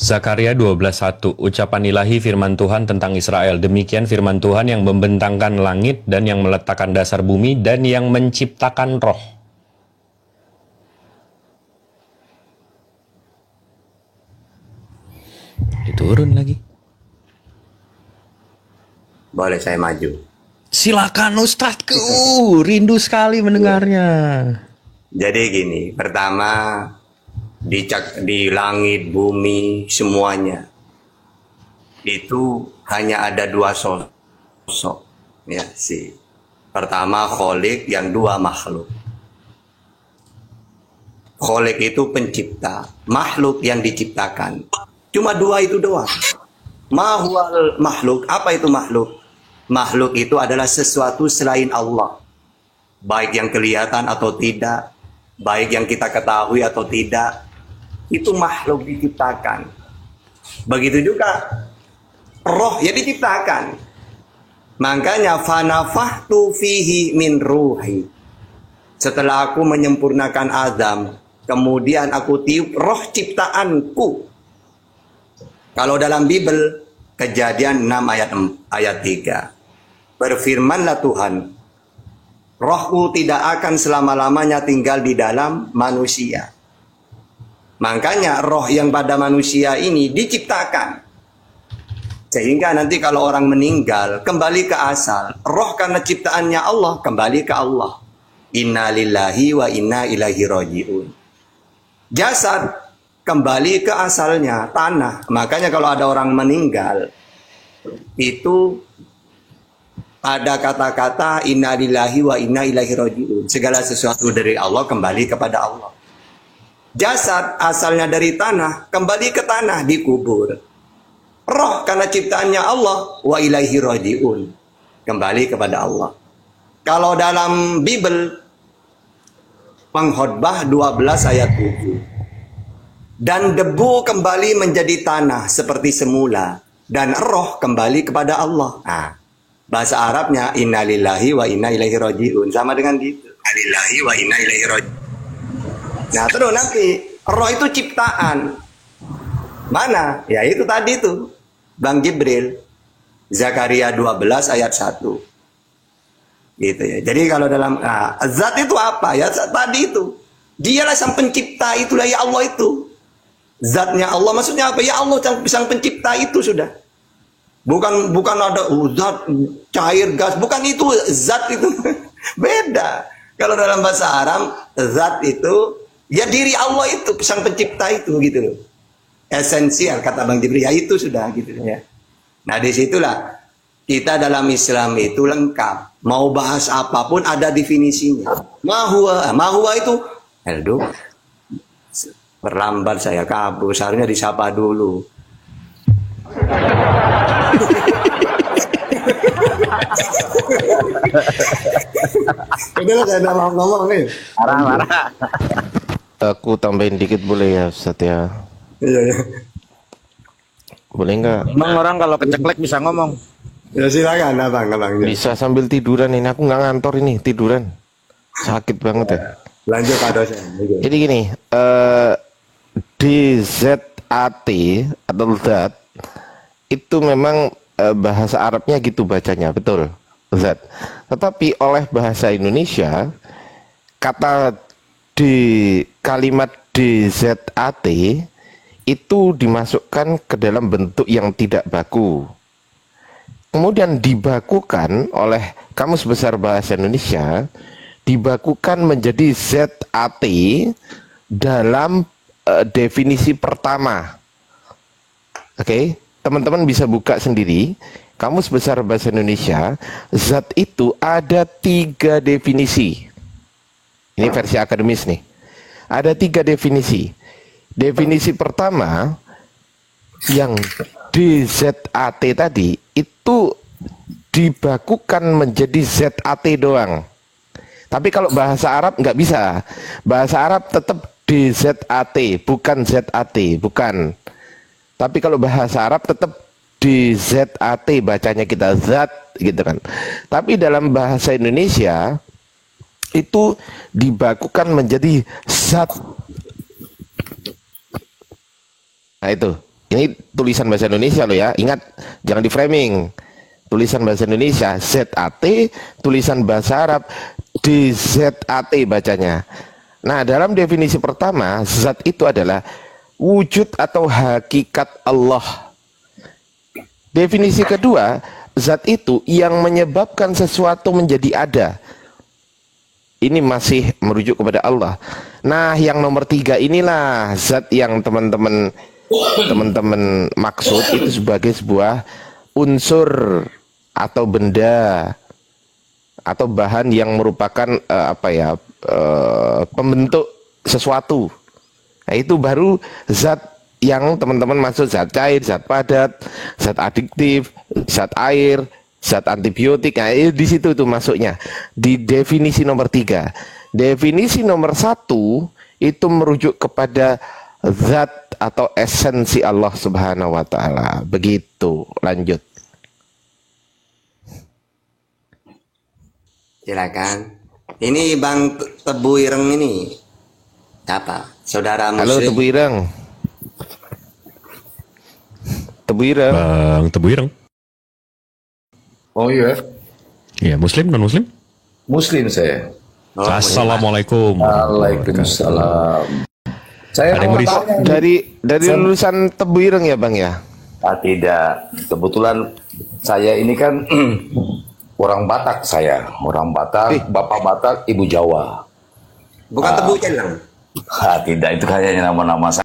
C: Zakaria 12:1, ucapan ilahi firman Tuhan tentang Israel. Demikian firman Tuhan yang membentangkan langit dan yang meletakkan dasar bumi dan yang menciptakan roh. Diturun lagi.
N: Boleh saya maju?
C: Silakan Ustadzku, rindu sekali mendengarnya.
N: Jadi gini, pertama di langit, bumi, semuanya itu hanya ada dua sosok ya sih. Pertama Kholik, yang dua makhluk. Kholik itu pencipta, makhluk yang diciptakan. Cuma dua itu doang. Mahwal makhluk, apa itu makhluk? Makhluk itu adalah sesuatu selain Allah, baik yang kelihatan atau tidak, baik yang kita ketahui atau tidak, itu makhluk diciptakan. Begitu juga roh ya diciptakan. Makanya fanafahtu fihi min ruhi. Setelah aku menyempurnakan Adam, kemudian aku tiup roh ciptaanku. Kalau dalam Bible Kejadian 6 ayat 3. Berfirmanlah Tuhan, rohku tidak akan selama-lamanya tinggal di dalam manusia. Makanya roh yang pada manusia ini diciptakan. Sehingga nanti kalau orang meninggal, kembali ke asal. Roh karena ciptaannya Allah, kembali ke Allah. Inna lillahi wa inna ilaihi raji'un. Jasad kembali ke asalnya, tanah. Makanya kalau ada orang meninggal, itu ada kata-kata inna lillahi wa inna ilaihi raji'un. Segala sesuatu dari Allah kembali kepada Allah. Jasad asalnya dari tanah, kembali ke tanah, dikubur. Roh karena ciptaannya Allah, wa ilaihi raji'un, kembali kepada Allah. Kalau dalam Bible, Pengkhotbah 12 ayat 7. Dan debu kembali menjadi tanah seperti semula, dan roh kembali kepada Allah. Nah, Bahasa Arabnya innalillahi wa inna ilaihi rajiun, sama dengan gitu. Innalillahi wa inna ilaihi rajiun. Nah, terus nanti roh itu ciptaan. Mana? Ya itu tadi tuh. Bang Jibril. Zakaria 12 ayat 1. Gitu ya. Jadi kalau dalam zat itu apa? Ya zat tadi itu. Dialah sang pencipta, itulah ya Allah itu. Zatnya Allah maksudnya apa? Ya Allah sang pencipta itu sudah. Bukan ada zat cair gas, bukan itu zat itu. Beda. Kalau dalam bahasa Arab zat itu ya diri Allah itu, sang pencipta itu gitu loh. Esensial kata Bang Jibril, ya itu sudah gitu ya. Nah disitulah kita dalam Islam itu lengkap. Mau bahas apapun ada definisinya. Mahua itu, aduh, berlambat saya kabur. Seharusnya disapa dulu. Udah lah, saya udah mau ngomong nih.
K: Marah. Aku tambahin dikit boleh ya Ustaz ya?
N: Iya.
K: Boleh nggak?
I: Emang orang kalau keceklek bisa ngomong?
N: Ya silakan, abang.
K: Bisa sambil tiduran ini, aku nggak ngantor ini, tiduran. Sakit banget ya.
N: Lanjut Pak dosen.
K: Jadi gini, DZAT atau zat itu memang bahasa Arabnya gitu bacanya, betul, zat. Tetapi oleh bahasa Indonesia, kata di kalimat DZAT itu dimasukkan ke dalam bentuk yang tidak baku. Kemudian dibakukan oleh Kamus Besar Bahasa Indonesia, dibakukan menjadi ZAT dalam definisi pertama. Oke, teman-teman bisa buka sendiri. Kamus Besar Bahasa Indonesia, zat itu ada 3 definisi. Ini versi akademis nih. Ada 3 definisi. Definisi pertama yang DZAT tadi itu dibakukan menjadi ZAT doang. Tapi kalau bahasa Arab nggak bisa. Bahasa Arab tetap DZAT, bukan ZAT, bukan. Tapi kalau bahasa Arab tetap DZAT bacanya kita zat gitu kan. Tapi dalam bahasa Indonesia itu dibakukan menjadi zat. Nah itu, ini tulisan bahasa Indonesia loh ya. Ingat, jangan di framing. Tulisan bahasa Indonesia ZAT, tulisan bahasa Arab DZAT bacanya. Nah, dalam definisi pertama, zat itu adalah wujud atau hakikat Allah. Definisi kedua, zat itu yang menyebabkan sesuatu menjadi ada. Ini masih merujuk kepada Allah. Nah, yang nomor 3 inilah zat yang teman-teman maksud itu sebagai sebuah unsur atau benda atau bahan yang merupakan pembentuk sesuatu. Nah, itu baru zat yang teman-teman maksud, zat cair, zat padat, zat adiktif, zat air, zat antibiotik. Nah, di situ tuh masuknya di definisi nomor 3. Definisi nomor 1 itu merujuk kepada zat atau esensi Allah Subhanahu wa taala. Begitu. Lanjut.
N: Silakan. Ini Bang Tebu Ireng ini. Apa? Saudara Muslim.
K: Halo Tebu Ireng. Tebu Ireng.
C: Bang Tebu Ireng.
O: Oh iya.
C: Iya, Muslim, non Muslim?
O: Muslim saya.
C: Assalamualaikum.
O: Waalaikumsalam. Saya
C: ada yang
K: dari lulusan Tebu Ireng ya Bang ya?
O: Tidak. Kebetulan saya ini kan orang Batak saya. Orang Batak, Bapak Batak, Ibu Jawa.
N: Bukan Tebu Ireng.
O: Tidak, itu kayaknya nama-nama saya.